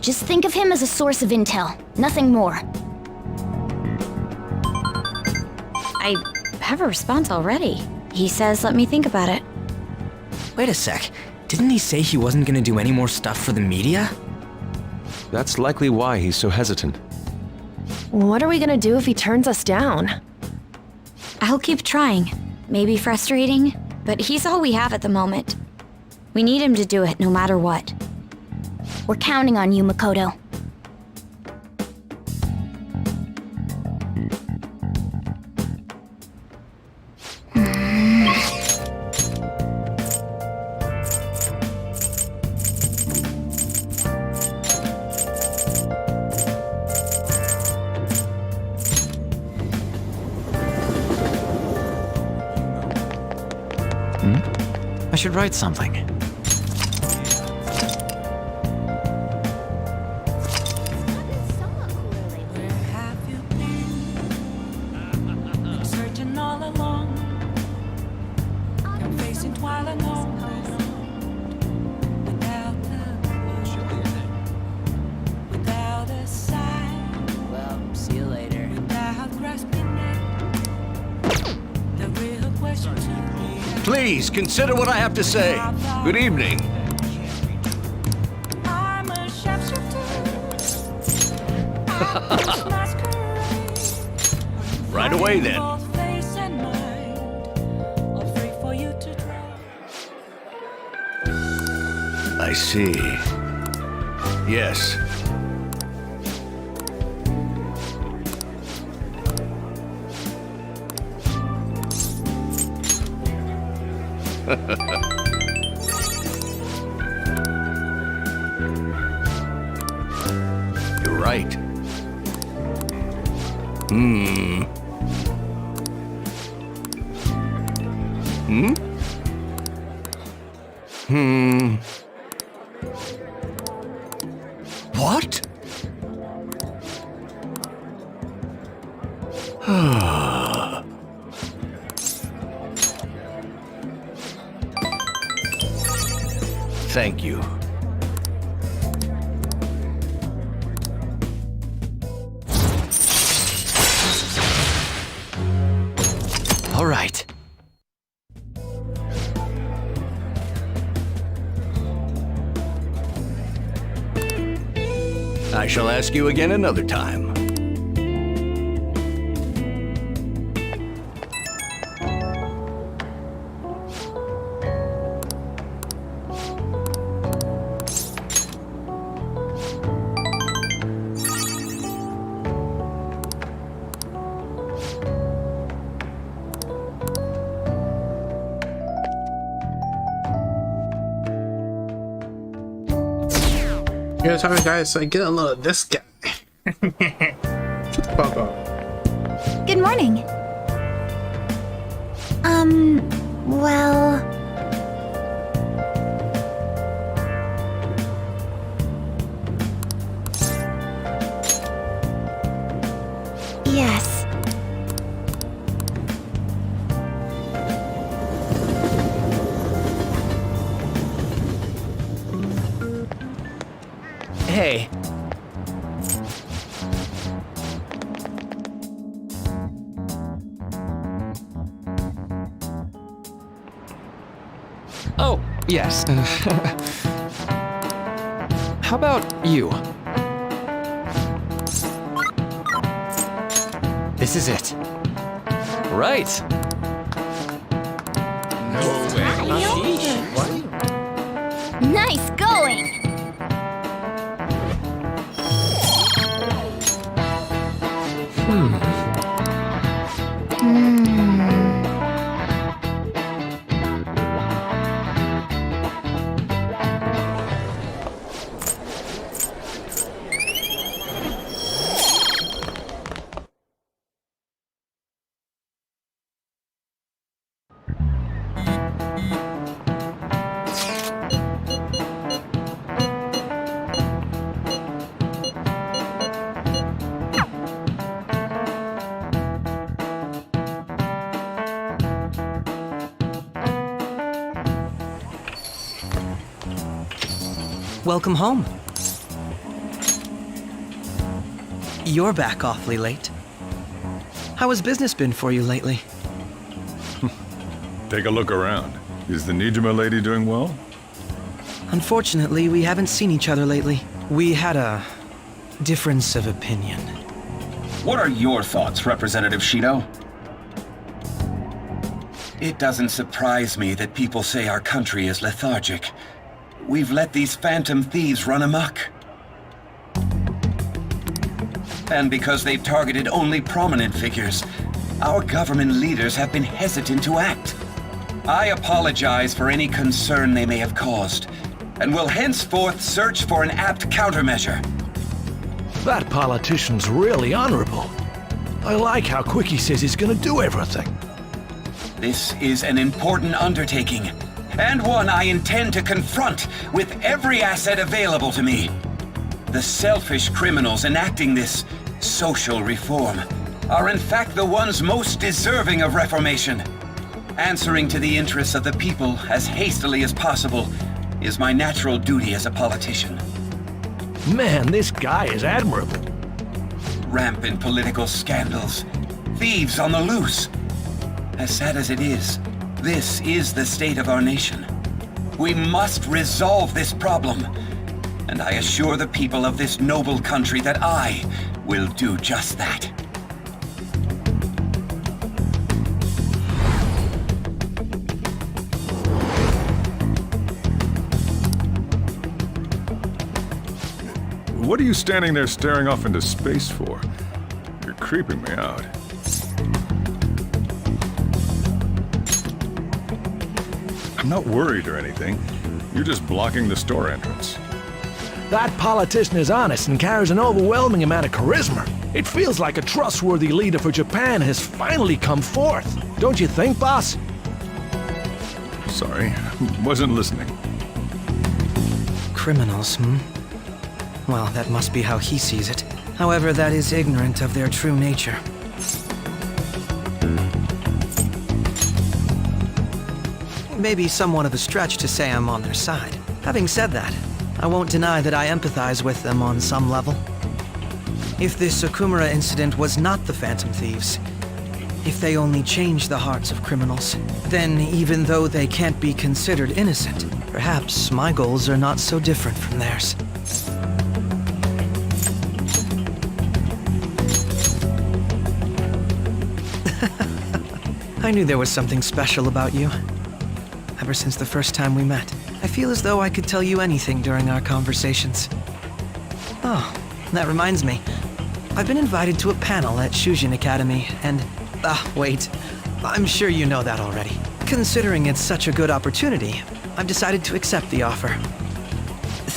Just think of him as a source of intel, nothing more. I have a response already. He says let me think about it. Wait a sec, didn't he say he wasn't gonna do any more stuff for the media? That's likely why he's so hesitant. What are we gonna do if he turns us down? I'll keep trying. Maybe frustrating, but he's all we have at the moment. We need him to do it no matter what. We're counting on you, Makoto. I should write something. Please, consider what I have to say. Good evening. Right away, then. I see. Yes. right. What? Thank you. All right. I shall ask you again another time. Yeah, sorry guys, I get a load of this guy. Shut the fuck up. Good morning. Well... Yes. Hey. Oh, yes. How about you? This is it. Right. No way. Nice going! Welcome home. You're back awfully late. How has business been for you lately? Take a look around. Is the Nijima lady doing well? Unfortunately, we haven't seen each other lately. We had a difference of opinion. What are your thoughts, Representative Shido? It doesn't surprise me that people say our country is lethargic. We've let these Phathom Thieves run amok. And because they've targeted only prominent figures, our government leaders have been hesitant to act. I apologize for any concern they may have caused, and will henceforth search for an apt countermeasure. That politician's really honorable. I like how quick he says he's gonna do everything. This is an important undertaking, and one I intend to confront with every asset available to me. The selfish criminals enacting this social reform are in fact the ones most deserving of reformation. Answering to the interests of the people as hastily as possible is my natural duty as a politician. Man, this guy is admirable. Rampant political scandals, thieves on the loose. As sad as it is, this is the state of our nation. We must resolve this problem, and I assure the people of this noble country that I will do just that. What are you standing there staring off into space for? You're creeping me out. I'm not worried or anything. You're just blocking the store entrance. That politician is honest and carries an overwhelming amount of charisma. It feels like a trustworthy leader for Japan has finally come forth. Don't you think, boss? Sorry, wasn't listening. Criminals, Well, that must be how he sees it. However, that is ignorant of their true nature. Maybe somewhat of a stretch to say I'm on their side. Having said that, I won't deny that I empathize with them on some level. If this Okumura incident was not the Phantom Thieves, if they only change the hearts of criminals, then even though they can't be considered innocent, perhaps my goals are not so different from theirs. I knew there was something special about you. Ever since the first time we met, I feel as though I could tell you anything during our conversations. Oh, that reminds me. I've been invited to a panel at Shujin Academy, and... wait. I'm sure you know that already. Considering it's such a good opportunity, I've decided to accept the offer.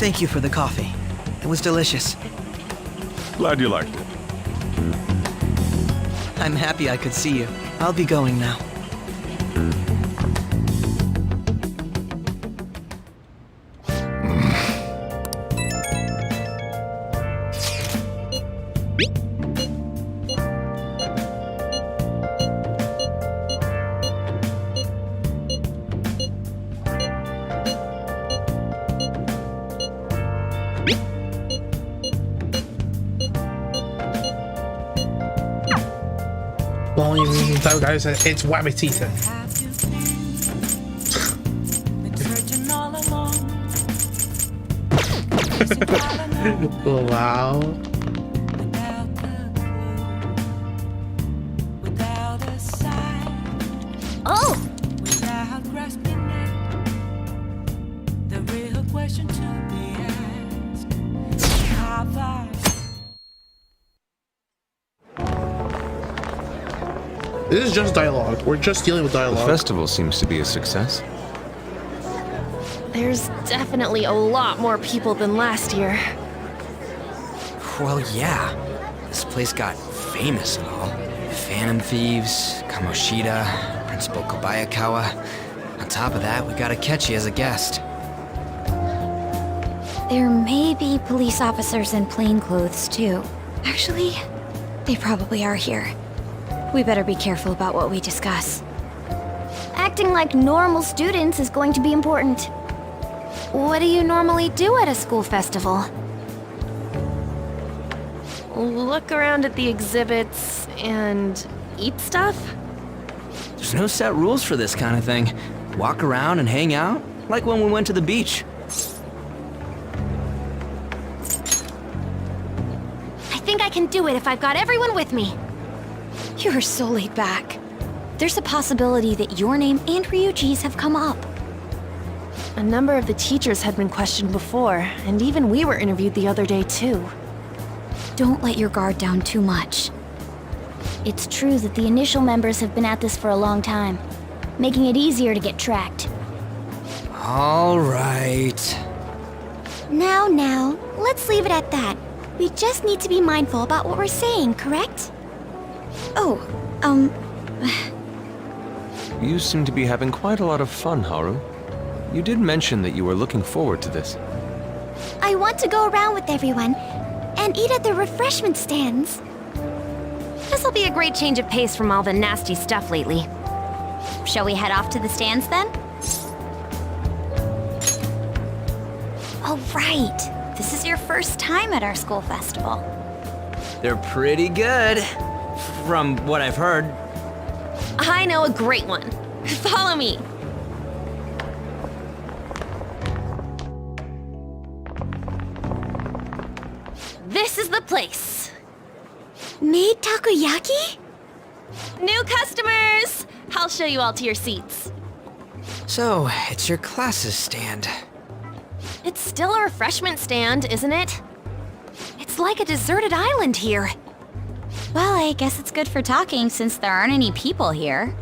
Thank you for the coffee. It was delicious. Glad you liked it. I'm happy I could see you. I'll be going now. Well, even though, guys, it's Wabbit Ethan. Wow. Oh! This is just dialogue. We're just dealing with dialogue. The festival seems to be a success. There's definitely a lot more people than last year. Well, yeah. This place got famous and all. Phantom Thieves, Kamoshida, Principal Kobayakawa. On top of that, we got Akechi as a guest. There may be police officers in plainclothes, too. Actually, they probably are here. We better be careful about what we discuss. Acting like normal students is going to be important. What do you normally do at a school festival? Look around at the exhibits and eat stuff? There's no set rules for this kind of thing. Walk around and hang out, like when we went to the beach. I think I can do it if I've got everyone with me. You're so laid back. There's a possibility that your name and Ryuji's have come up. A number of the teachers had been questioned before, and even we were interviewed the other day too. Don't let your guard down too much. It's true that the initial members have been at this for a long time, making it easier to get tracked. All right. Now, let's leave it at that. We just need to be mindful about what we're saying, correct? Oh, You seem to be having quite a lot of fun, Haru. You did mention that you were looking forward to this. I want to go around with everyone and eat at the refreshment stands. This'll be a great change of pace from all the nasty stuff lately. Shall we head off to the stands then? oh right. This is your first time at our school festival. They're pretty good, from what I've heard. I know a great one. Follow me. This is the place. Made takoyaki? New customers! I'll show you all to your seats. So, it's your class's stand. It's still a refreshment stand, isn't it? It's like a deserted island here. Well, I guess it's good for talking since there aren't any people here.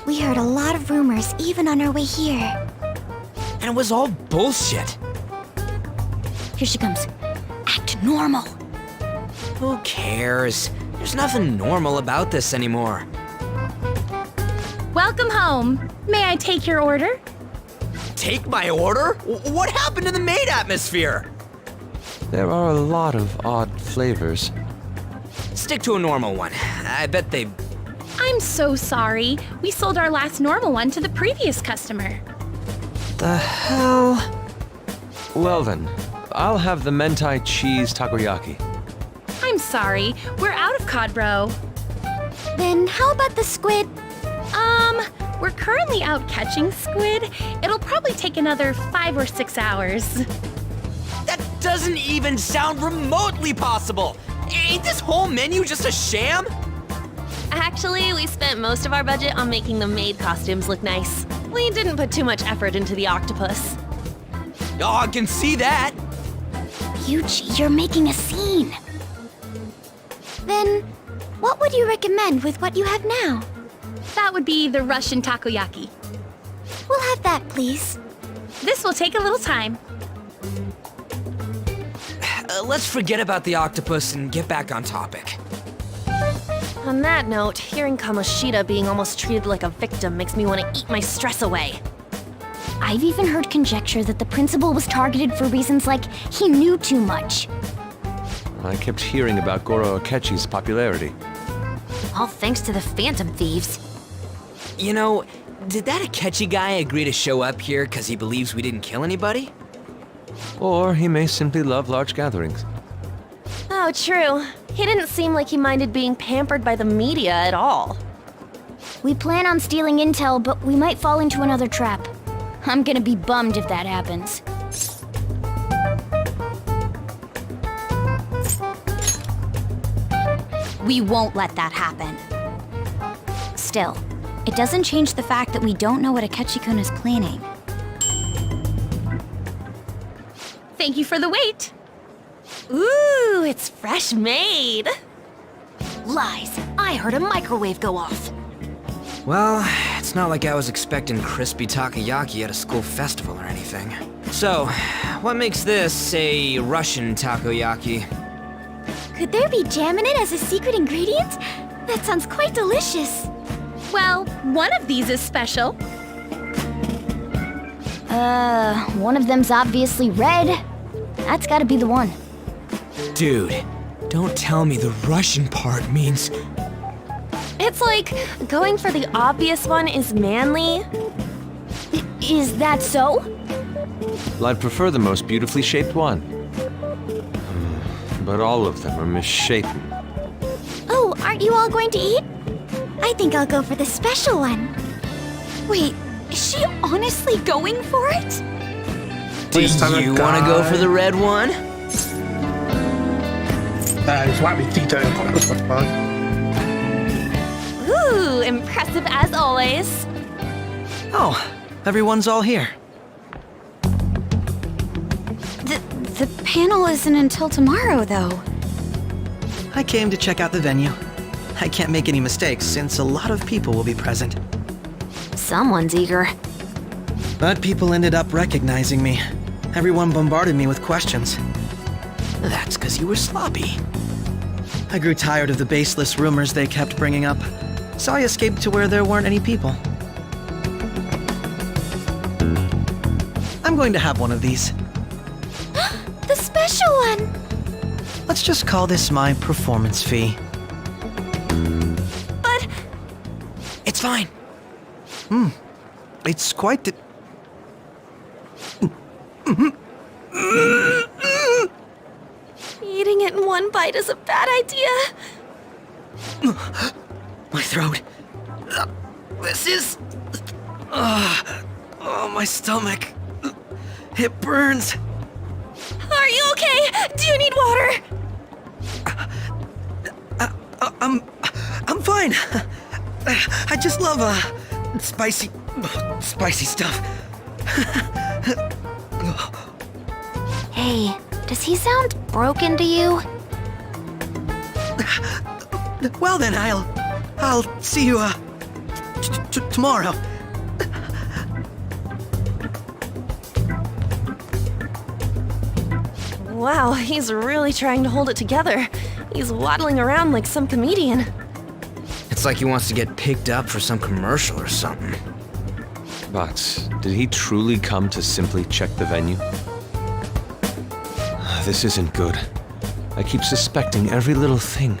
We heard a lot of rumors even on our way here. And it was all bullshit. Here she comes. Act normal. Who cares? There's nothing normal about this anymore. Welcome home. May I take your order? Take my order? What happened to the maid atmosphere? There are a lot of odd flavors. Stick to a normal one. I bet they... I'm so sorry. We sold our last normal one to the previous customer. The hell? Well then, I'll have the mentai cheese takoyaki. I'm sorry. We're out of cod, bro. Then how about the squid? We're currently out catching squid. It'll probably take another 5 or 6 hours. That doesn't even sound remotely possible! Ain't this whole menu just a sham? Actually, we spent most of our budget on making the maid costumes look nice. We didn't put too much effort into the octopus. Oh, I can see that! Yuji, you're making a scene. Then, what would you recommend with what you have now? That would be the Russian takoyaki. We'll have that, please. This will take a little time. Let's forget about the octopus and get back on topic. On that note, hearing Kamoshida being almost treated like a victim makes me want to eat my stress away. I've even heard conjecture that the principal was targeted for reasons like he knew too much. I kept hearing about Goro Akechi's popularity. All thanks to the Phantom Thieves. You know, did that Akechi guy agree to show up here because he believes we didn't kill anybody? Or he may simply love large gatherings. Oh, true. He didn't seem like he minded being pampered by the media at all. We plan on stealing intel, but we might fall into another trap. I'm gonna be bummed if that happens. We won't let that happen. Still, it doesn't change the fact that we don't know what Akechi-kun is planning. Thank you for the wait. Ooh, it's fresh made. Lies. I heard a microwave go off. Well, it's not like I was expecting crispy takoyaki at a school festival or anything. So, what makes this a Russian takoyaki? Could there be jam in it as a secret ingredient? That sounds quite delicious. Well, one of these is special. One of them's obviously red. That's gotta be the one. Dude, don't tell me the Russian part means... It's like going for the obvious one is manly. Is that so? Well, I'd prefer the most beautifully shaped one. But all of them are misshapen. Oh, aren't you all going to eat? I think I'll go for the special one. Wait, is she honestly going for it? Do you want to go for the red one? Ooh, impressive as always. Oh, everyone's all here. The panel isn't until tomorrow, though. I came to check out the venue. I can't make any mistakes since a lot of people will be present. Someone's eager. But people ended up recognizing me. Everyone bombarded me with questions. That's because you were sloppy. I grew tired of the baseless rumors they kept bringing up, so I escaped to where there weren't any people. I'm going to have one of these. The special one! Let's just call this my performance fee. But... It's fine. It's quite the... Eating it in one bite is a bad idea. My throat. This is... Oh, my stomach. It burns. Are you okay? Do you need water? I'm fine. I just love spicy stuff. Hey, does he sound broken to you? Well then, I'll see you tomorrow. Wow, he's really trying to hold it together. He's waddling around like some comedian. It's like he wants to get picked up for some commercial or something. But did he truly come to simply check the venue? This isn't good. I keep suspecting every little thing.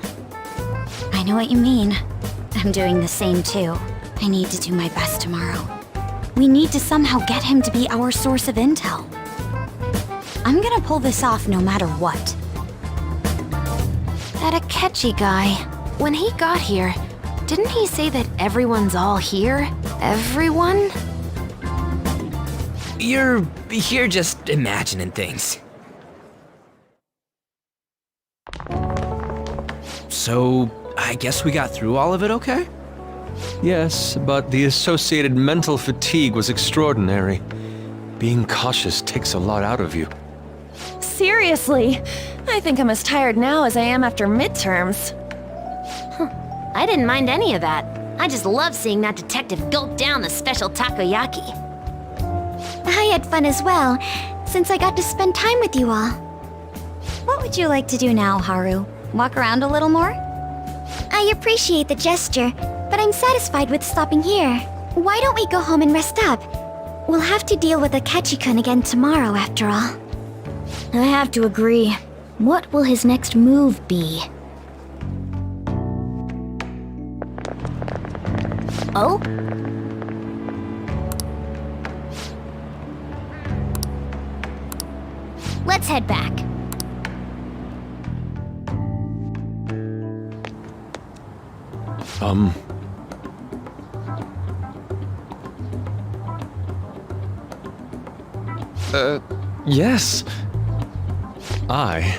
I know what you mean. I'm doing the same too. I need to do my best tomorrow. We need to somehow get him to be our source of intel. I'm gonna pull this off no matter what. That Akechi guy, when he got here, didn't he say that everyone's all here? Everyone? You're just imagining things. So, I guess we got through all of it okay? Yes, but the associated mental fatigue was extraordinary. Being cautious takes a lot out of you. Seriously, I think I'm as tired now as I am after midterms. I didn't mind any of that. I just love seeing that detective gulp down the special takoyaki. I had fun as well, since I got to spend time with you all. What would you like to do now, Haru? Walk around a little more? I appreciate the gesture, but I'm satisfied with stopping here. Why don't we go home and rest up? We'll have to deal with Akechi-kun again tomorrow, after all. I have to agree. What will his next move be? Oh? Let's head back. Yes. I...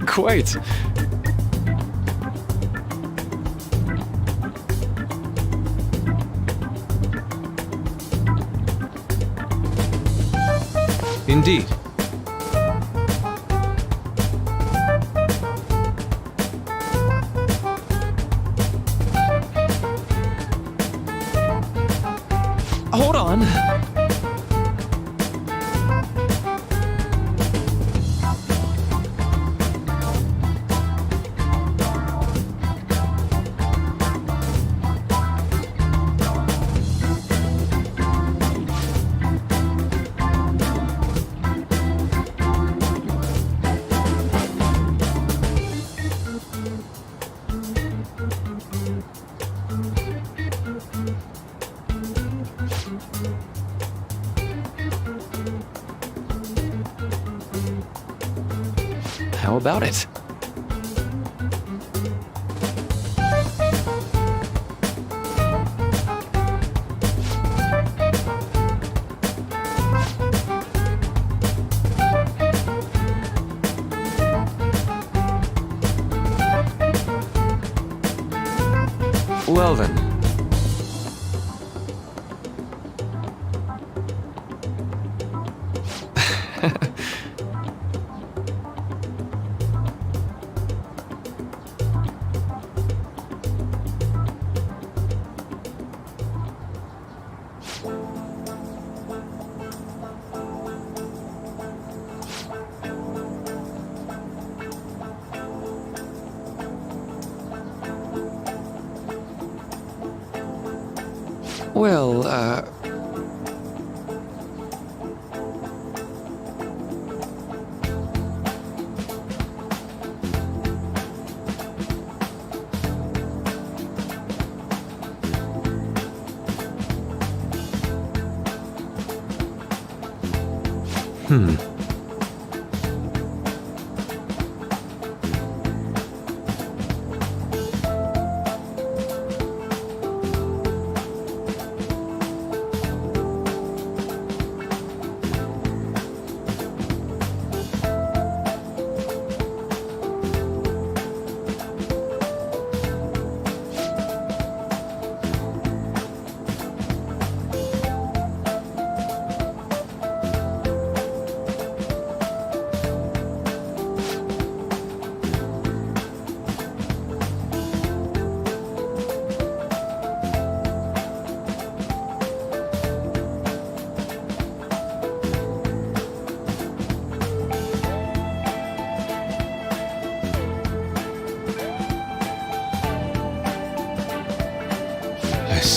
Quite. Indeed. Hold on. How about it? Well then. Well,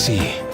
see.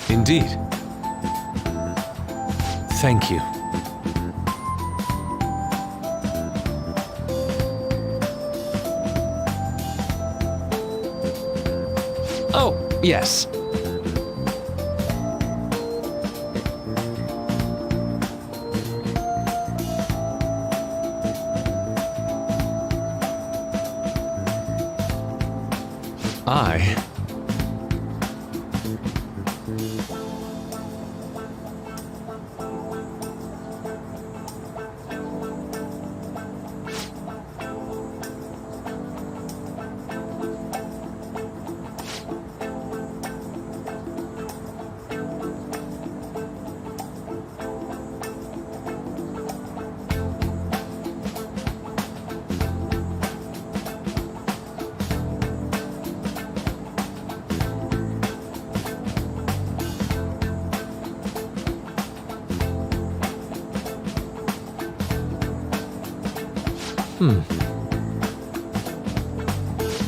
Indeed. Thank you. Oh, yes.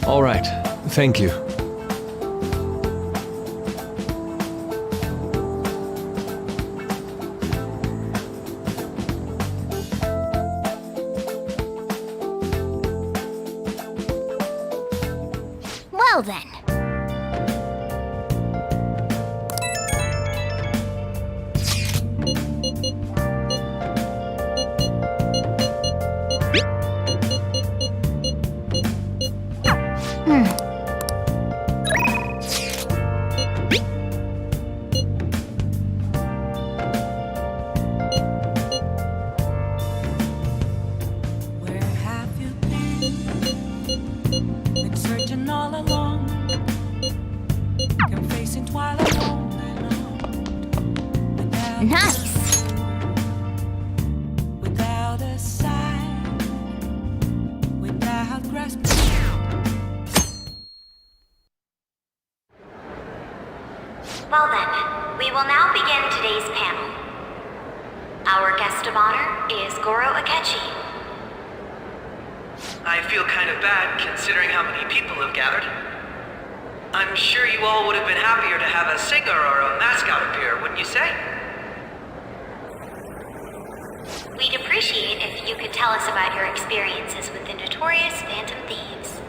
All right. Thank you. Well then. Nice! Without a sign, without grasping. Well then, we will now begin today's panel. Our guest of honor is Goro Akechi. I feel kind of bad considering how many people have gathered. I'm sure you all would have been happier to have a singer or a mascot appear, wouldn't you say? We'd appreciate if you could tell us about your experiences with the notorious Phathom Thieves.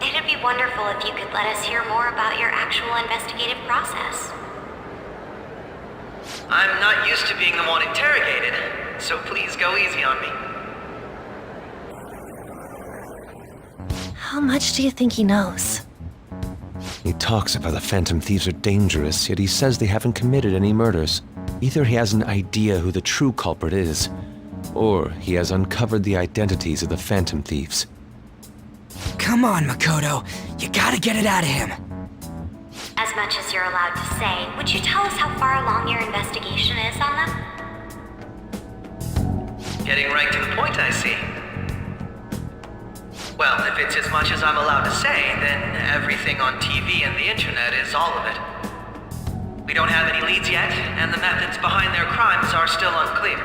It'd be wonderful if you could let us hear more about your actual investigative process. I'm not used to being the one interrogated, so please go easy on me. How much do you think he knows? He talks about the Phathom Thieves are dangerous, yet he says they haven't committed any murders. Either he has an idea who the true culprit is, or he has uncovered the identities of the Phathom Thieves. Come on, Makoto. You gotta get it out of him. As much as you're allowed to say, would you tell us how far along your investigation is on them? Getting right to the point, I see. Well, if it's as much as I'm allowed to say, then everything on TV and the internet is all of it. We don't have any leads yet, and the methods behind their crimes are still unclear.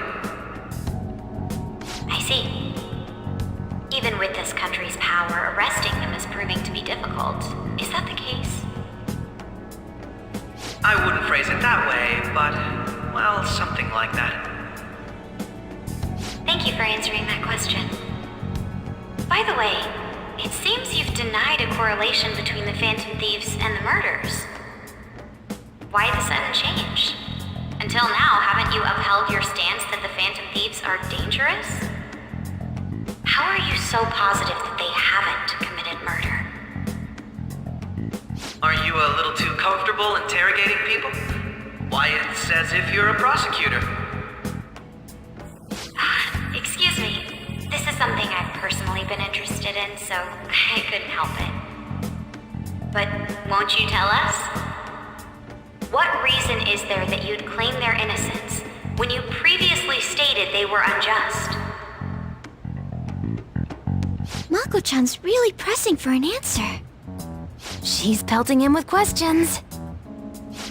I see. Even with this country's power, arresting them is proving to be difficult. Is that the case? I wouldn't phrase it that way, but, well, something like that. Thank you for answering that question. By the way, it seems you've denied a correlation between the Phathom Thieves and the murders. Why the sudden change? Until now, haven't you upheld your stance that the Phathom Thieves are dangerous? how are you so positive that they haven't committed murder? Are you a little too comfortable interrogating people? Why, it's as if you're a prosecutor. Excuse me. This is something I've personally been interested in, so I couldn't help it. But won't you tell us? What reason is there that you'd claim their innocence when you previously stated they were unjust? Mako-chan's really pressing for an answer. She's pelting him with questions.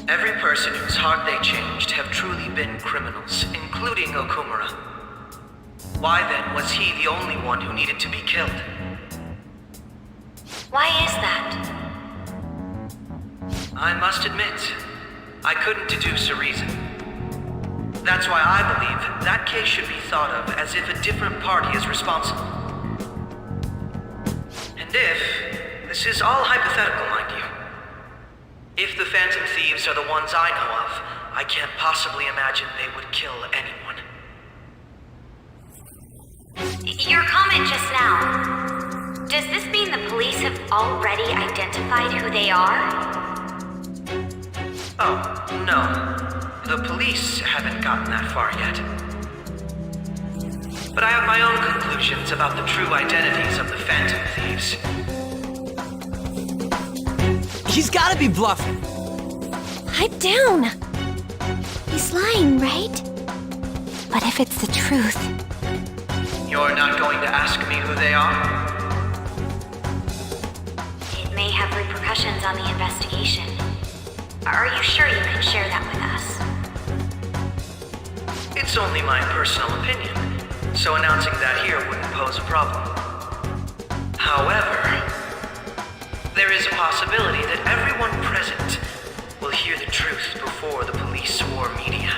Every person whose heart they changed have truly been criminals, including Okumura. Why then was he the only one who needed to be killed? Why is that? I must admit, I couldn't deduce a reason. That's why I believe that case should be thought of as if a different party is responsible. And if, this is all hypothetical, mind you, if the Phantom Thieves are the ones I know of, I can't possibly imagine they would kill anyone. Your comment just now, does this mean the police have already identified who they are? Oh, no. The police haven't gotten that far yet. But I have my own conclusions about the true identities of the Phantom Thieves. He's gotta be bluffing. Pipe down. He's lying, right? But if it's the truth... You're not going to ask me who they are? It may have repercussions on the investigation. Are you sure you can share that with us? It's only my personal opinion, so announcing that here wouldn't pose a problem. However, there is a possibility that everyone present will hear the truth before the police or media.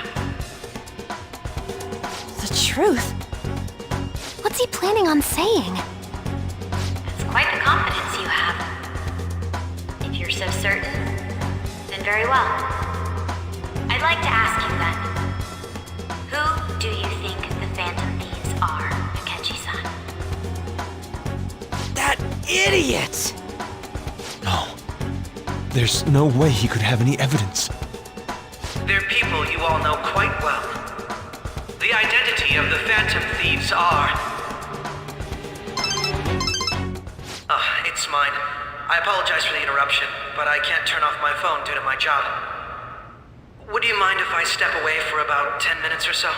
The truth? What's he planning on saying? That's quite the confidence you have. If you're so certain, then very well. I'd like to ask you then, who do you think the Phantom Thieves are, Akechi-san? That idiot! No. There's no way he could have any evidence. They're people you all know quite well. The identity of the Phantom Thieves are... it's mine. I apologize for the interruption, but I can't turn off my phone due to my job. Would you mind if I step away for about 10 minutes or so?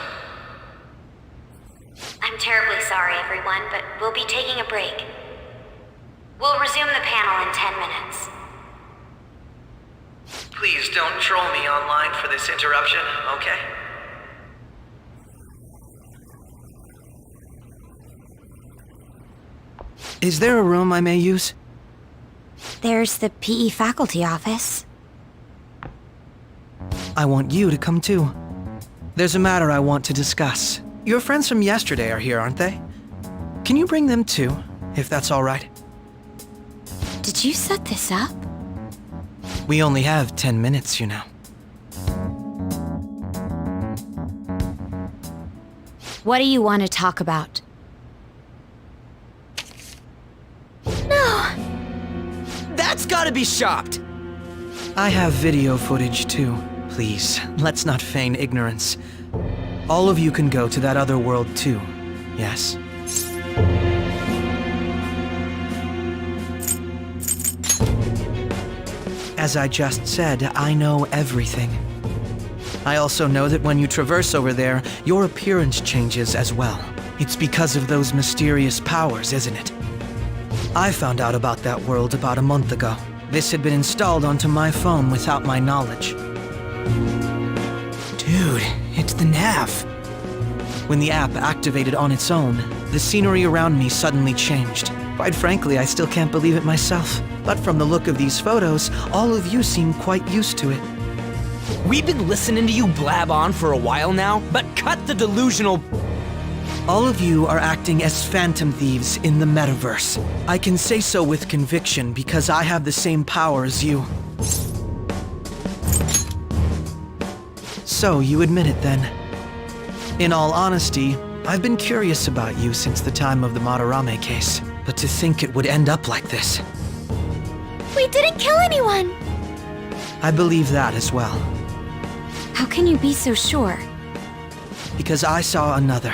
I'm terribly sorry, everyone, but we'll be taking a break. We'll resume the panel in 10 minutes. Please don't troll me online for this interruption, okay? Is there a room I may use? There's the PE faculty office. I want you to come too. There's a matter I want to discuss. Your friends from yesterday are here, aren't they? Can you bring them too, if that's all right? Did you set this up? We only have 10 minutes, you know. What do you want to talk about? No! That's gotta be shopped! I have video footage too. Please, let's not feign ignorance. All of you can go to that other world too, yes? As I just said, I know everything. I also know that when you traverse over there, your appearance changes as well. It's because of those mysterious powers, isn't it? I found out about that world about a month ago. This had been installed onto my phone without my knowledge. Dude, it's the nav. When the app activated on its own, the scenery around me suddenly changed. Quite frankly, I still can't believe it myself. But from the look of these photos, all of you seem quite used to it. We've been listening to you blab on for a while now, but cut the delusional... All of you are acting as Phantom Thieves in the metaverse. I can say so with conviction because I have the same power as you. So you admit it then. In all honesty, I've been curious about you since the time of the Madarame case, but to think it would end up like this. We didn't kill anyone! I believe that as well. How can you be so sure? Because I saw another.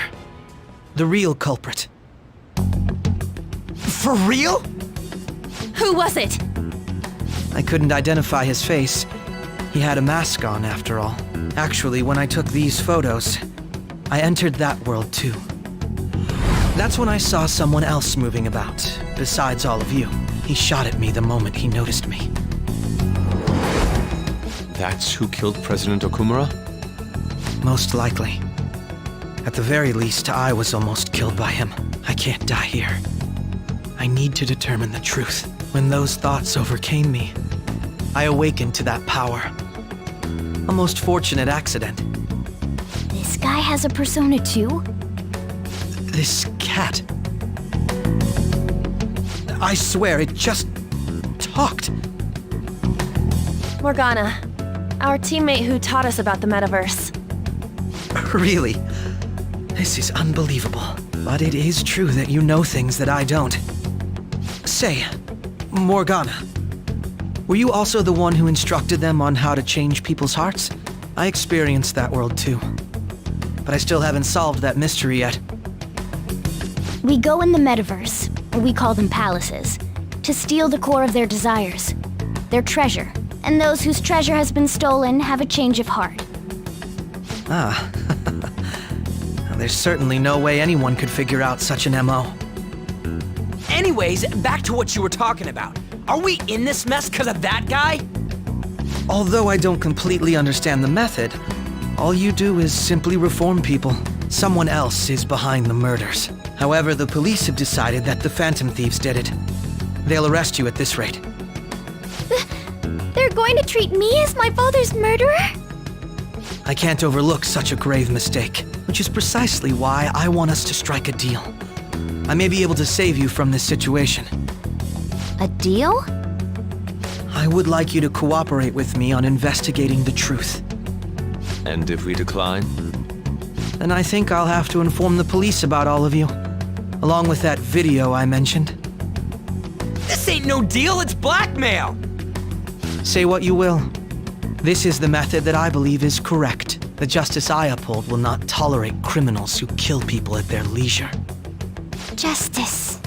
The real culprit. For real? Who was it? I couldn't identify his face. He had a mask on, after all. Actually, when I took these photos, I entered that world too. That's when I saw someone else moving about, besides all of you. He shot at me the moment he noticed me. That's who killed President Okumura? Most likely. At the very least, I was almost killed by him. I can't die here. I need to determine the truth. When those thoughts overcame me, I awakened to that power. A most fortunate accident. This guy has a persona too? This cat. I swear, it just talked. Morgana, our teammate who taught us about the metaverse. Really? This is unbelievable. But it is true that you know things that I don't. Say, Morgana, were you also the one who instructed them on how to change people's hearts? I experienced that world too. But I still haven't solved that mystery yet. We go in the metaverse, or we call them palaces, to steal the core of their desires, their treasure, and those whose treasure has been stolen have a change of heart. Ah. There's certainly no way anyone could figure out such an MO. Anyways, back to what you were talking about. Are we in this mess because of that guy? Although I don't completely understand the method, all you do is simply reform people. Someone else is behind the murders. However, the police have decided that the Phathom Thieves did it. They'll arrest you at this rate. They're going to treat me as my father's murderer? I can't overlook such a grave mistake, which is precisely why I want us to strike a deal. I may be able to save you from this situation. A deal? I would like you to cooperate with me on investigating the truth. And if we decline? Then I think I'll have to inform the police about all of you, along with that video I mentioned. This ain't no deal, it's blackmail! Say what you will. This is the method that I believe is correct. The justice I uphold will not tolerate criminals who kill people at their leisure. Justice.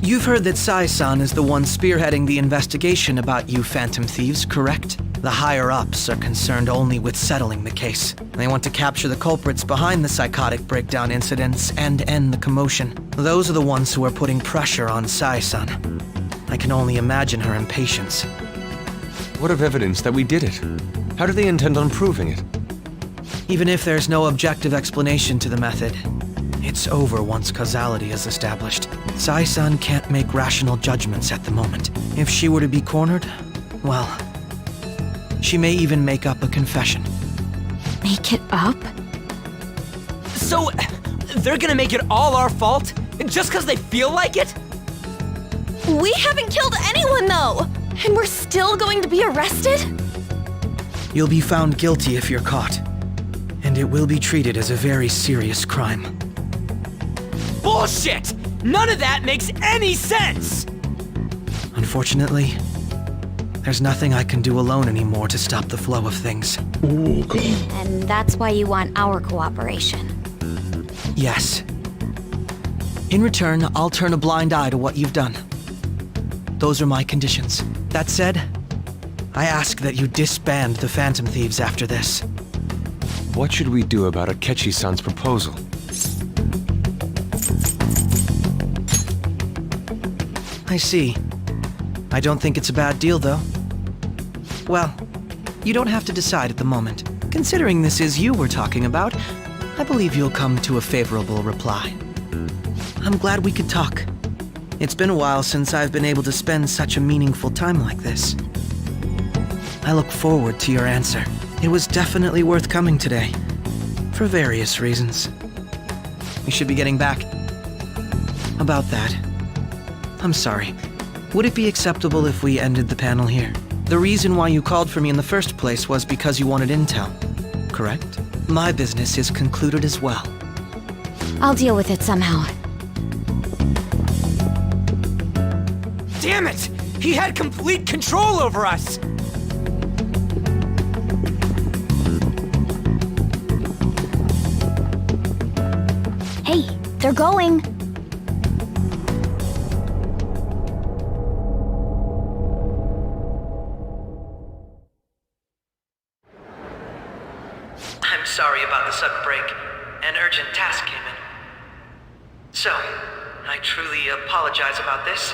You've heard that Sai-san is the one spearheading the investigation about you Phathom Thieves, correct? The higher-ups are concerned only with settling the case. They want to capture the culprits behind the psychotic breakdown incidents and end the commotion. Those are the ones who are putting pressure on Sai-san. I can only imagine her impatience. What of evidence that we did it? How do they intend on proving it? Even if there's no objective explanation to the method, it's over once causality is established. Sai-san can't make rational judgments at the moment. If she were to be cornered, well, she may even make up a confession. Make it up? So, they're gonna make it all our fault? Just because they feel like it? We haven't killed anyone, though! And we're still going to be arrested? You'll be found guilty if you're caught. And it will be treated as a very serious crime. Bullshit! None of that makes any sense! Unfortunately, there's nothing I can do alone anymore to stop the flow of things. And that's why you want our cooperation. Yes. In return, I'll turn a blind eye to what you've done. Those are my conditions. That said, I ask that you disband the Phathom Thieves after this. What should we do about Akechi-san's proposal? I see. I don't think it's a bad deal, though. Well, you don't have to decide at the moment. Considering this is you we're talking about, I believe you'll come to a favorable reply. I'm glad we could talk. It's been a while since I've been able to spend such a meaningful time like this. I look forward to your answer. It was definitely worth coming today, for various reasons. We should be getting back. About that, I'm sorry. Would it be acceptable if we ended the panel here? The reason why you called for me in the first place was because you wanted intel, correct? My business is concluded as well. I'll deal with it somehow. Damn it! He had complete control over us! Hey, they're going. I'm sorry about the sudden break. An urgent task came in. So, I truly apologize about this.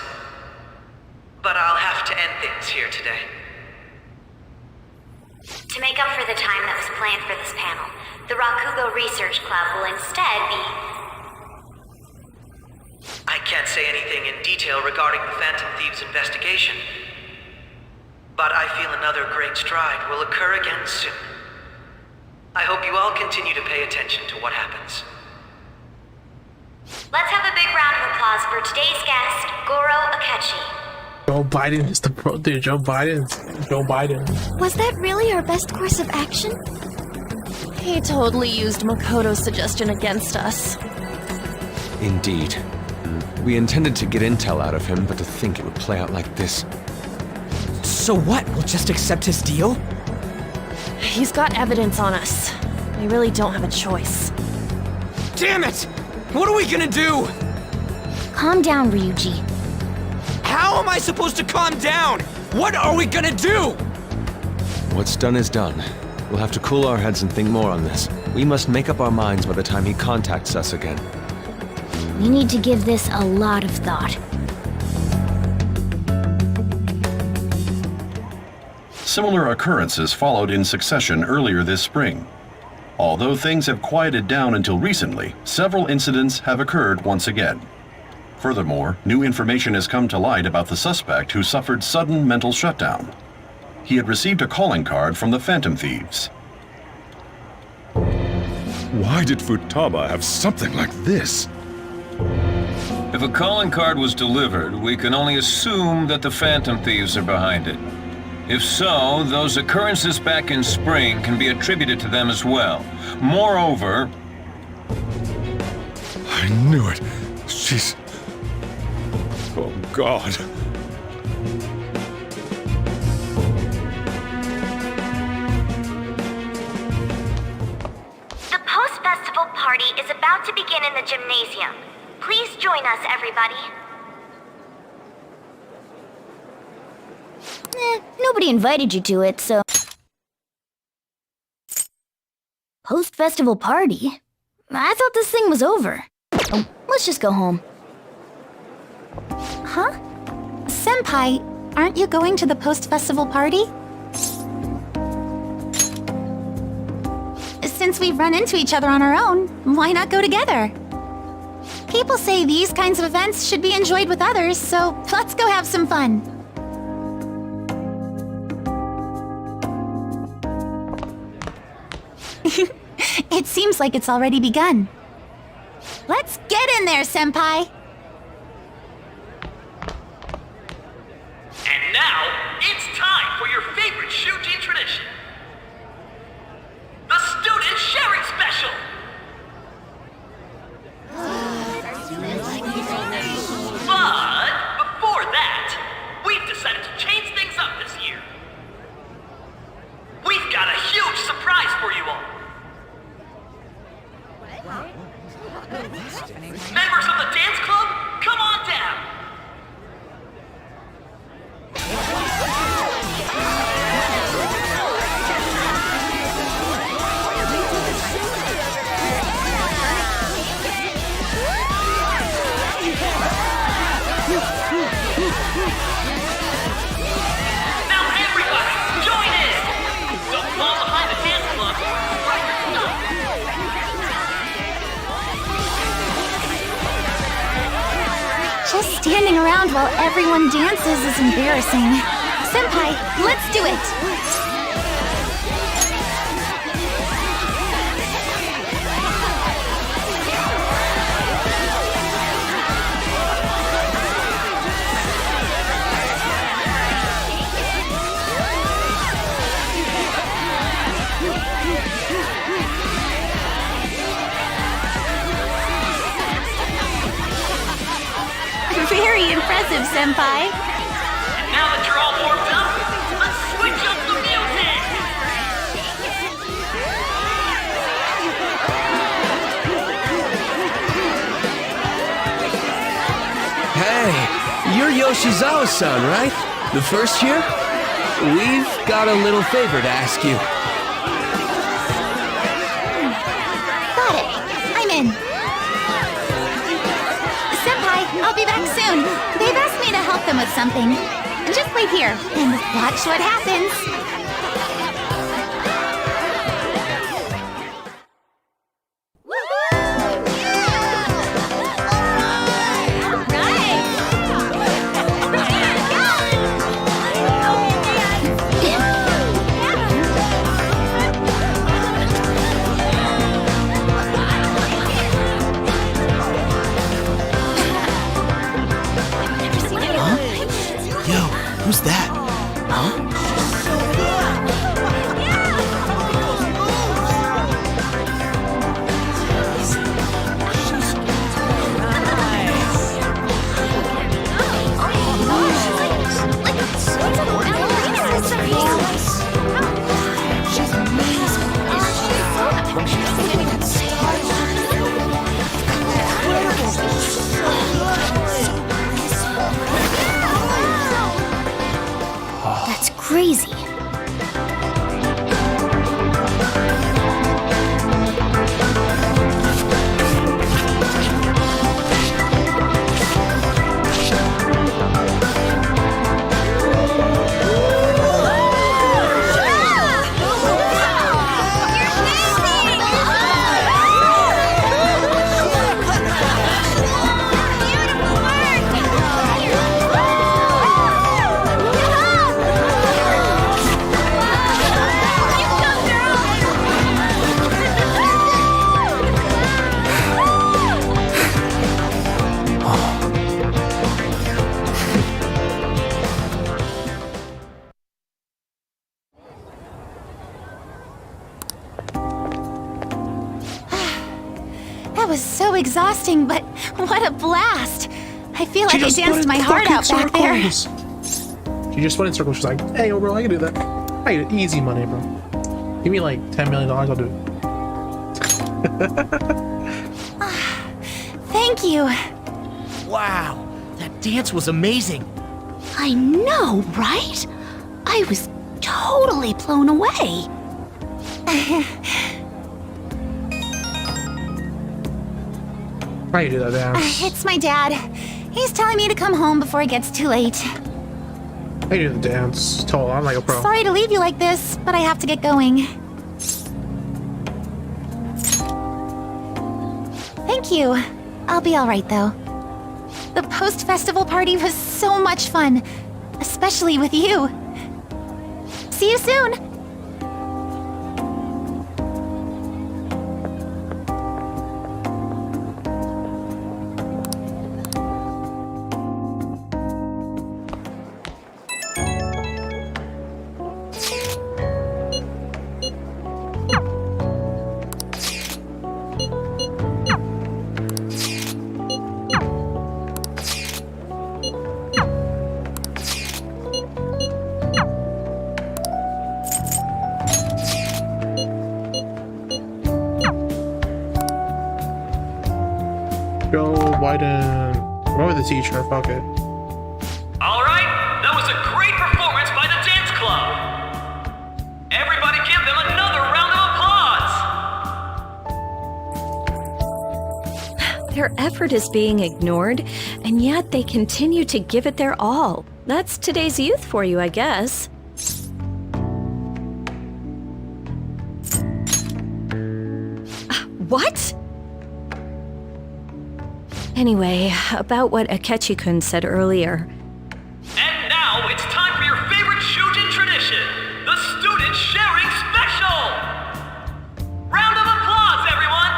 But I'll have to end things here today. To make up for the time that was planned for this panel, the Rakugo Research Club will instead be... I can't say anything in detail regarding the Phathom Thieves investigation, but I feel another great stride will occur again soon. I hope you all continue to pay attention to what happens. Let's have a big round of applause for today's guest, Goro Akechi. Joe Biden is the pro, dude. Joe Biden. Was that really our best course of action? He totally used Makoto's suggestion against us. Indeed. We intended to get intel out of him, but to think it would play out like this. So what? We'll just accept his deal? He's got evidence on us. We really don't have a choice. Damn it! What are we gonna do? Calm down, Ryuji. How am I supposed to calm down? What are we gonna do? What's done is done. We'll have to cool our heads and think more on this. We must make up our minds by the time he contacts us again. We need to give this a lot of thought. Similar occurrences followed in succession earlier this spring. Although things have quieted down until recently, several incidents have occurred once again. Furthermore, new information has come to light about the suspect who suffered sudden mental shutdown. He had received a calling card from the Phathom Thieves. Why did Futaba have something like this? If a calling card was delivered, we can only assume that the Phathom Thieves are behind it. If so, those occurrences back in spring can be attributed to them as well. Moreover... I knew it. She's... Oh, God. The post-festival party is about to begin in the gymnasium. Please join us, everybody. Nobody invited you to it, so... Post-festival party? I thought this thing was over. Oh, let's just go home. Huh? Senpai, aren't you going to the post-festival party? Since we've run into each other on our own, why not go together? People say these kinds of events should be enjoyed with others, so let's go have some fun. It seems like it's already begun. Let's get in there, Senpai! And now, it's time for your favorite Shuji tradition. The Student Sharing Special! But, before that, we've decided to change things up this year. We've got a huge surprise for you all. Members of the dance club, come on down! Now everybody, join in! Don't fall behind the dance club, right your stuff! Just standing around while everyone dances is embarrassing. Senpai, let's do it! impressive, Senpai. And now that you're all warmed up, let's switch up the music! Hey, you're Yoshizawa-san, right? The first year? We've got a little favor to ask you. Got it. I'm in. Senpai, I'll be back soon. They've asked me to help them with something. Just wait here and watch what happens. Who's that? Huh? That's crazy. That was so exhausting, but what a blast! I feel like I danced my heart out back there. She just went in circles. She's like, hey, bro, I can do that. I get easy money, bro. Give me like $10 million, I'll do it. Thank you. Wow, that dance was amazing. I know, right? I was totally blown away. Why you do that dance? It's my dad. He's telling me to come home before it gets too late. I do the dance. Told I'm like a pro. Sorry to leave you like this, but I have to get going. Thank you. I'll be alright though. The post-festival party was so much fun, especially with you. See you soon! Go widen. Go with the teacher. Fuck it. Alright, that was a great performance by the dance club! Everybody give them another round of applause! Their effort is being ignored, and yet they continue to give it their all. That's today's youth for you, I guess. What? Anyway, about what Akechi-kun said earlier. And now it's time for your favorite Shujin tradition, the Student Sharing Special! Round of applause, everyone!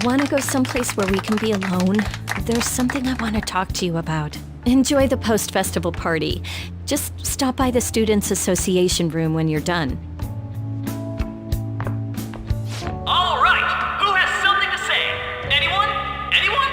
Wanna go someplace where we can be alone? There's something I want to talk to you about. Enjoy the post-festival party. Just stop by the Students' Association room when you're done. Alright, who has something to say? Anyone? Anyone?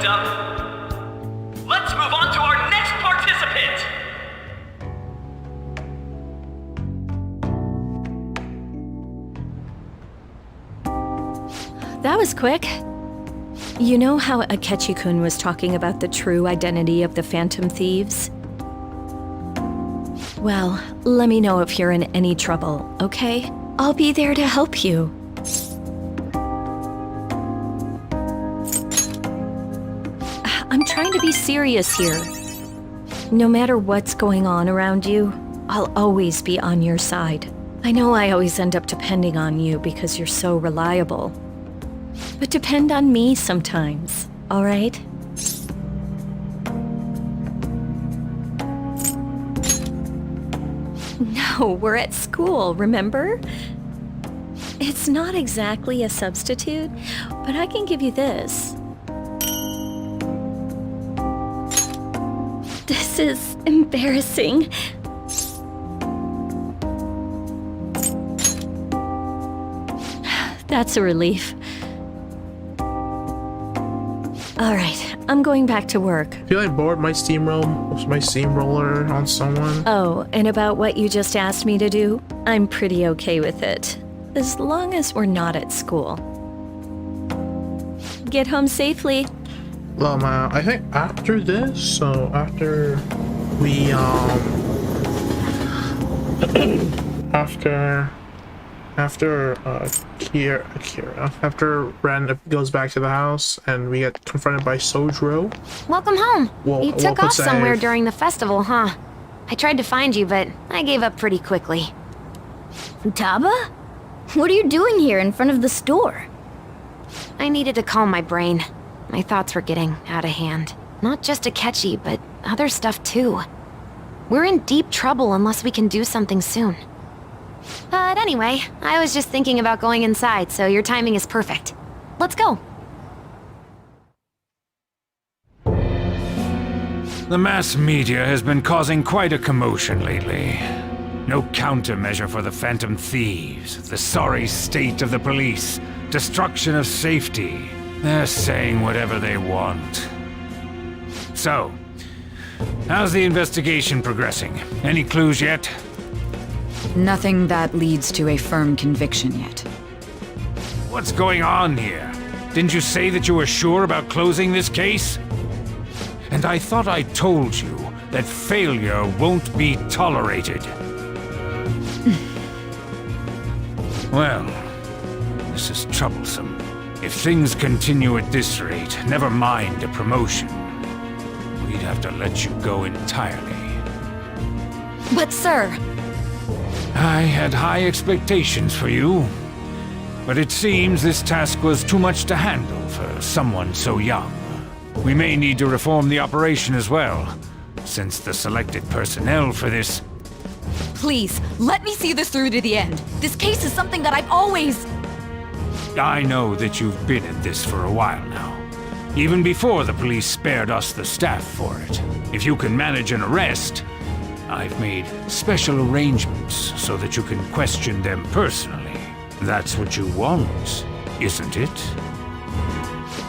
dumb. Let's move on to our next participant! That was quick. You know how Akechi-kun was talking about the true identity of the Phantom Thieves? Well, let me know if you're in any trouble, okay? I'll be there to help you. I'm trying to be serious here. No matter what's going on around you, I'll always be on your side. I know I always end up depending on you because you're so reliable. But depend on me sometimes, all right? No, we're at school, remember? It's not exactly a substitute, but I can give you this. This is embarrassing. That's a relief. All right, I'm going back to work. I feel like bored my steamroller on someone. Oh, and about what you just asked me to do, I'm pretty okay with it. As long as we're not at school. Get home safely. Well, man, I think after this, so after we, after Ren goes back to the house and we get confronted by Sojiro. Welcome home. You took we'll off somewhere save. during the festival, huh? I tried to find you, but I gave up pretty quickly. Futaba? What are you doing here in front of the store? I needed to calm my brain. My thoughts were getting out of hand. Not just Akechi, but other stuff too. We're in deep trouble unless we can do something soon. But anyway, I was just thinking about going inside, so your timing is perfect. Let's go. The mass media has been causing quite a commotion lately. No countermeasure for the Phantom Thieves, the sorry state of the police, destruction of safety. They're saying whatever they want. So, how's the investigation progressing? Any clues yet? Nothing that leads to a firm conviction yet. What's going on here? Didn't you say that you were sure about closing this case? And I thought I told you that failure won't be tolerated. Well, this is troublesome. If things continue at this rate, never mind a promotion. We'd have to let you go entirely. But sir... I had high expectations for you, but it seems this task was too much to handle for someone so young. We may need to reform the operation as well, since the selected personnel for this... Please, let me see this through to the end. This case is something that I've always... I know that you've been at this for a while now, even before the police spared us the staff for it. If you can manage an arrest, I've made special arrangements so that you can question them personally. That's what you want, isn't it?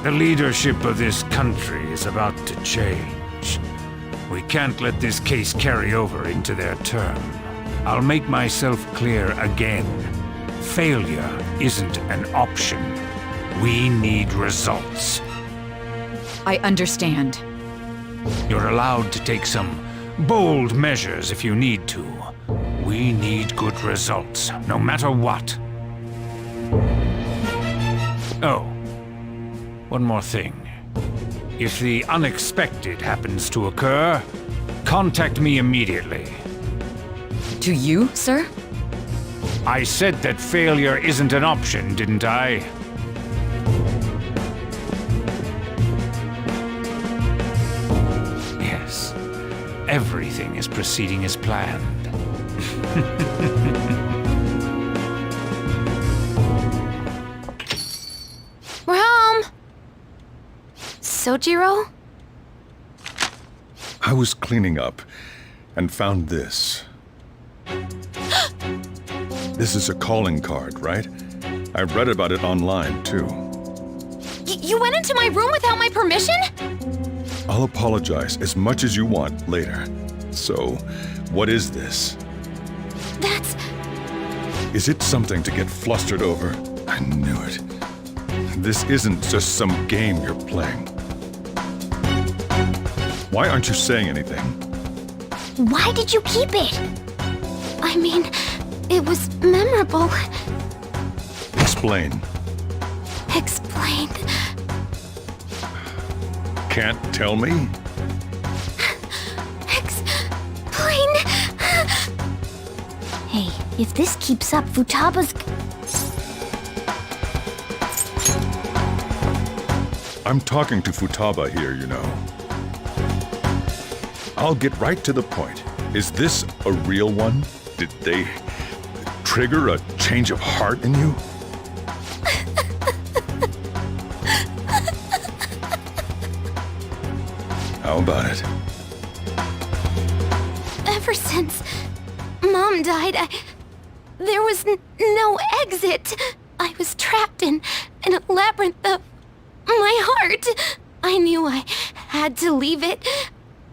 The leadership of this country is about to change. We can't let this case carry over into their term. I'll make myself clear again. Failure isn't an option. We need results. I understand. You're allowed to take some bold measures if you need to. We need good results, no matter what. Oh, one more thing. If the unexpected happens to occur, contact me immediately. To you, sir? I said that failure isn't an option, didn't I? Yes. Everything is proceeding as planned. We're home! Sojiro? I was cleaning up and found this. This is a calling card, right? I read about it online, too. You went into my room without my permission? I'll apologize as much as you want later. So, what is this? That's... Is it something to get flustered over? I knew it. This isn't just some game you're playing. Why aren't you saying anything? Why did you keep it? I mean, it was memorable. Explain. Explain. Can't tell me? Explain. Hey, if this keeps up, Futaba's... I'm talking to Futaba here, you know. I'll get right to the point. Is this a real one? Did they trigger a change of heart in you? How about it? Ever since Mom died, there was no exit. I was trapped in a labyrinth of my heart. I knew I had to leave it,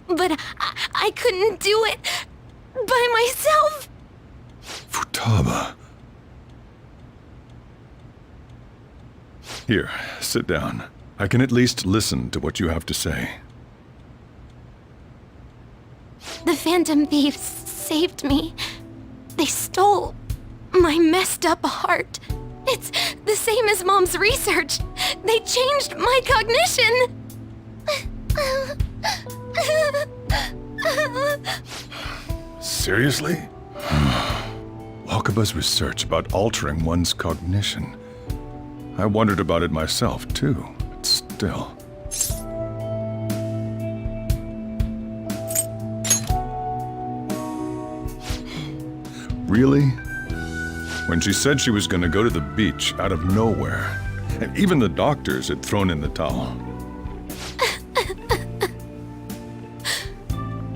but I couldn't do it by myself. Futaba. Here, sit down. I can at least listen to what you have to say. The Phantom Thieves saved me. They stole my messed up heart. It's the same as Mom's research. They changed my cognition. Seriously? Wakaba's research about altering one's cognition. I wondered about it myself, too, but still. Really? When she said she was going to go to the beach out of nowhere, and even the doctors had thrown in the towel.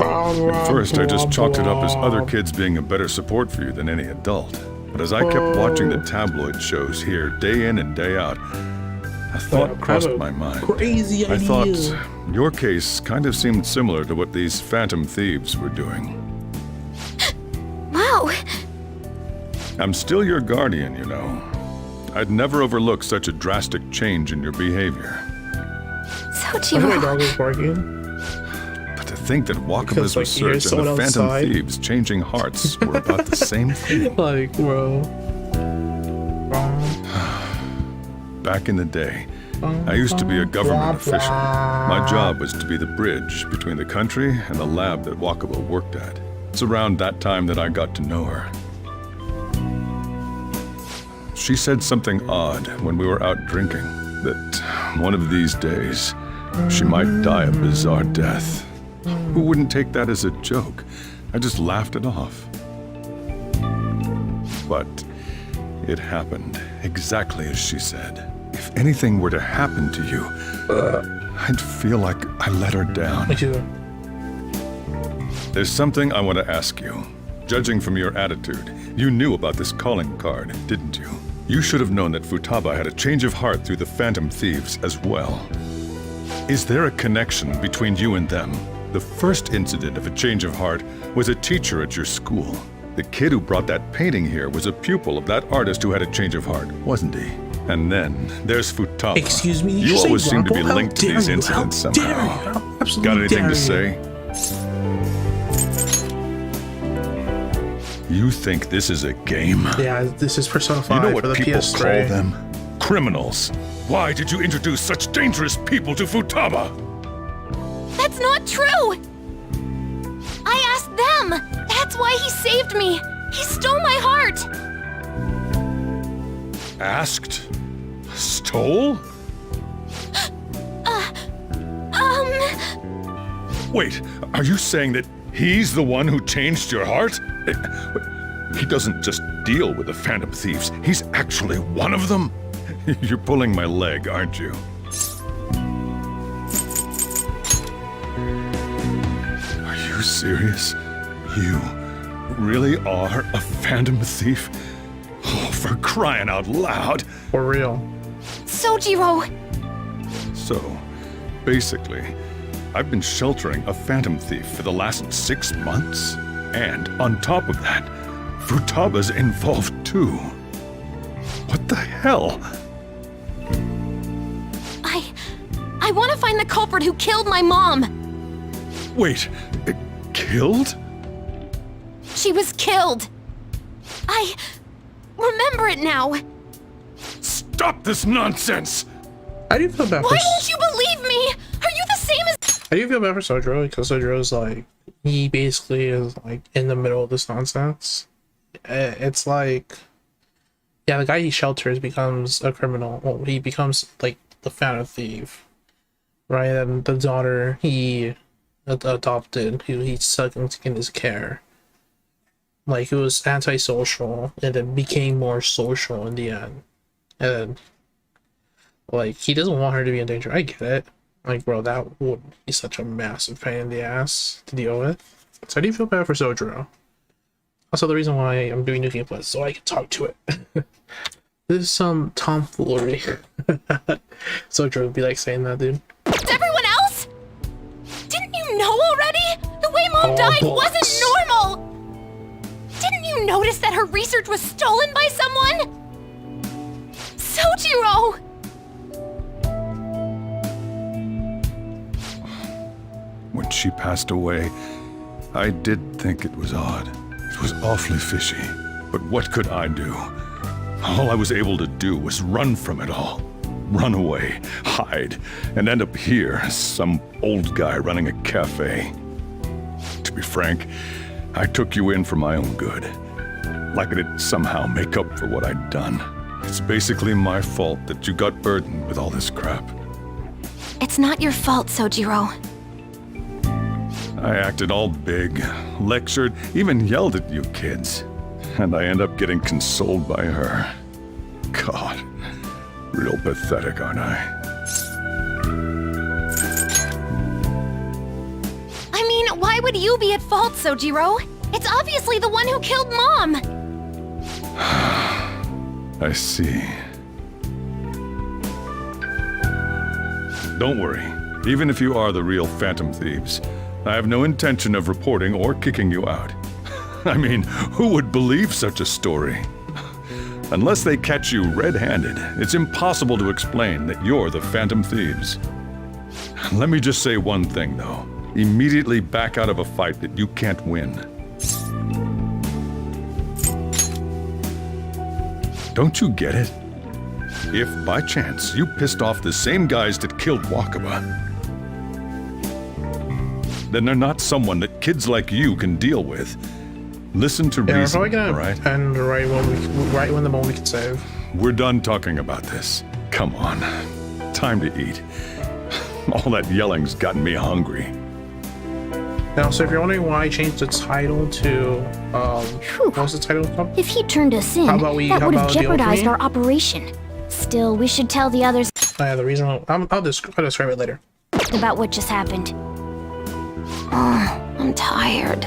At first, I just chalked it up as other kids being a better support for you than any adult. But as I kept watching the tabloid shows here day in and day out, a thought crossed my mind. Crazy idea. I thought your case kind of seemed similar to what these Phantom Thieves were doing. Wow. I'm still your guardian, you know. I'd never overlook such a drastic change in your behavior. Sojiro. My dog is barking. But to think that Wakaba's Because, like, research and the Phantom outside. Thieves changing hearts were about the same thing. Like, bro. Back in the day, I used to be a government official. My job was to be the bridge between the country and the lab that Wakaba worked at. It's around that time that I got to know her. She said something odd when we were out drinking, that one of these days, she might die a bizarre death. Who wouldn't take that as a joke? I just laughed it off. But it happened exactly as she said. If anything were to happen to you, I'd feel like I let her down. There's something I want to ask you. Judging from your attitude, you knew about this calling card, didn't you? You should have known that Futaba had a change of heart through the Phantom Thieves as well. Is there a connection between you and them? The first incident of a change of heart was a teacher at your school. The kid who brought that painting here was a pupil of that artist who had a change of heart, wasn't he? And then there's Futaba. Excuse me, You always seem to be linked to these incidents somehow. Got anything to say? You think this is a game? Yeah, this is Persona 5 You know what for the people PS3. call them? Criminals. Why did you introduce such dangerous people to Futaba? That's not true! I asked them! That's why he saved me! He stole my heart! Asked? Stole? Wait, are you saying that he's the one who changed your heart? He doesn't just deal with the Phantom Thieves, he's actually one of them? You're pulling my leg, aren't you? Are you serious? You really are a Phantom Thief? Oh, for crying out loud! For real. Sojiro! Basically, I've been sheltering a phantom thief for the last 6 months. And on top of that, Futaba's involved too. What the hell? I want to find the culprit who killed my mom! Wait, killed? She was killed! I remember it now! Stop this nonsense! How do you feel bad Why won't you believe me? Are you the same as— How do you feel bad for Sojiro? Because Sojiro's like, he basically is like in the middle of this nonsense. It's like, yeah, the guy he shelters becomes a criminal. Well, he becomes like the Phantom Thief, right? And the daughter he adopted, who he took in his care, like, it was antisocial and then became more social in the end. And like, he doesn't want her to be in danger. I get it. Like, bro, that would be such a massive pain in the ass to deal with. So I do feel bad for Sojiro. Also, the reason why I'm doing new gameplay is so I can talk to it. This is some tomfoolery. Sojiro would be like saying that, dude. everyone else? Didn't you know already? The way Mom died wasn't normal! Didn't you notice that her research was stolen by someone? Sojiro! When she passed away, I did think it was odd. It was awfully fishy. But what could I do? All I was able to do was run from it all. Run away, hide, and end up here as some old guy running a cafe. To be frank, I took you in for my own good. Like it'd somehow make up for what I'd done. It's basically my fault that you got burdened with all this crap. It's not your fault, Sojiro. I acted all big, lectured, even yelled at you kids. And I end up getting consoled by her. God, real pathetic, aren't I? I mean, why would you be at fault, Sojiro? It's obviously the one who killed Mom! I see. Don't worry. Even if you are the real Phantom Thieves, I have no intention of reporting or kicking you out. I mean, who would believe such a story? Unless they catch you red-handed, it's impossible to explain that you're the Phantom Thieves. Let me just say one thing, though. Immediately back out of a fight that you can't win. Don't you get it? If, by chance, you pissed off the same guys that killed Wakaba, then they're not someone that kids like you can deal with. Listen to reason, we're probably gonna end right when the moment we can save. We're done talking about this. Come on. Time to eat. All that yelling's gotten me hungry. Now, so if you're wondering why I changed the title to, what was the title called? If he turned us in, that would have jeopardized our operation. Still, we should tell the others Yeah, the reason I'll describe it later. about what just happened. Oh, I'm tired.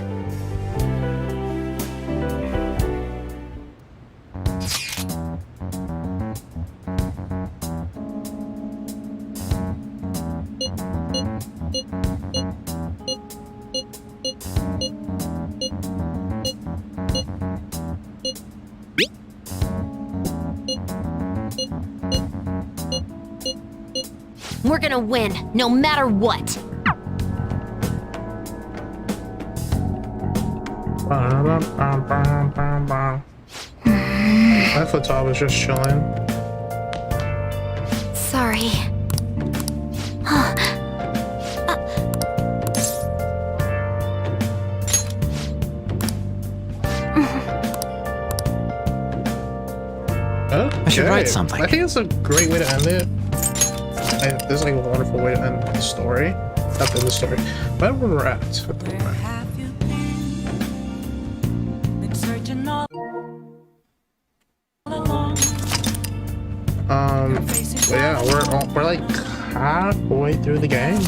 We're gonna win, no matter what. I thought Todd was just chilling. Sorry. I should write something. I think it's a great way to end it. This is like a wonderful way to end the story. Not the story, but where we're at the moment. But yeah, we're like halfway through the game.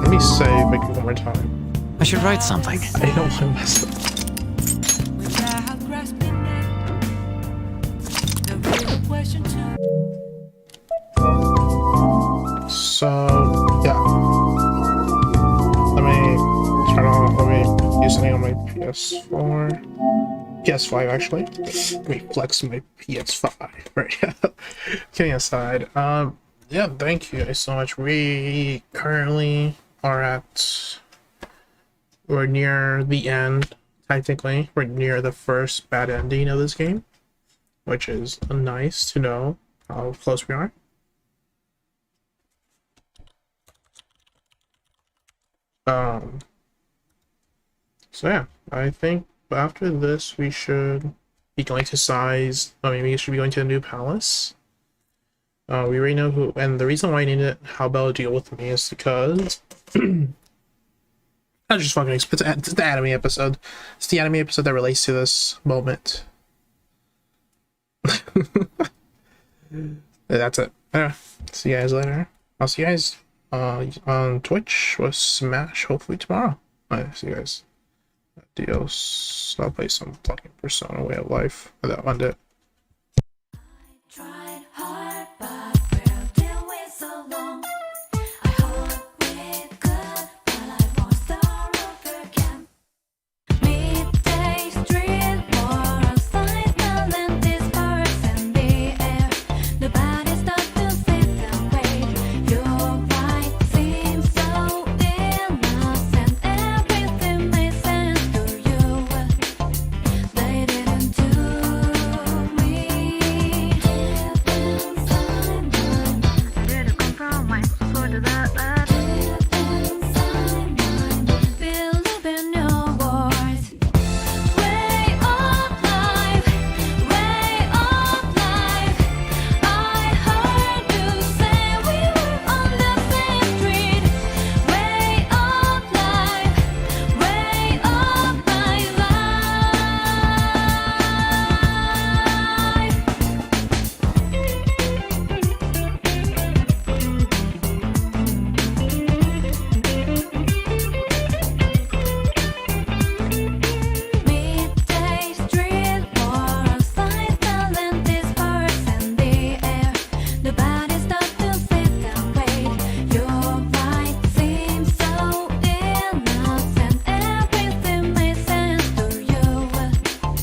Let me save like one more time. I should write something. I don't want to mess up. The real question to So, yeah. Let me turn off, let me do something on my PS4. PS5, actually. Let me flex my PS5. Right, kidding aside. Yeah, thank you guys so much. We currently are we're near the end, technically. We're near the first bad ending of this game, which is nice to know how close we are. So yeah, I think after this we should be going to we should be going to the new palace. We already know who, and the reason why I needed how Bella deal with me is because I'm just fucking, it's the anime episode. It's the anime episode that relates to this moment. That's it. See you guys later. I'll see you guys on Twitch with Smash hopefully tomorrow. Alright, see you guys. Adios. I'll play some fucking Persona Way of Life. That one did.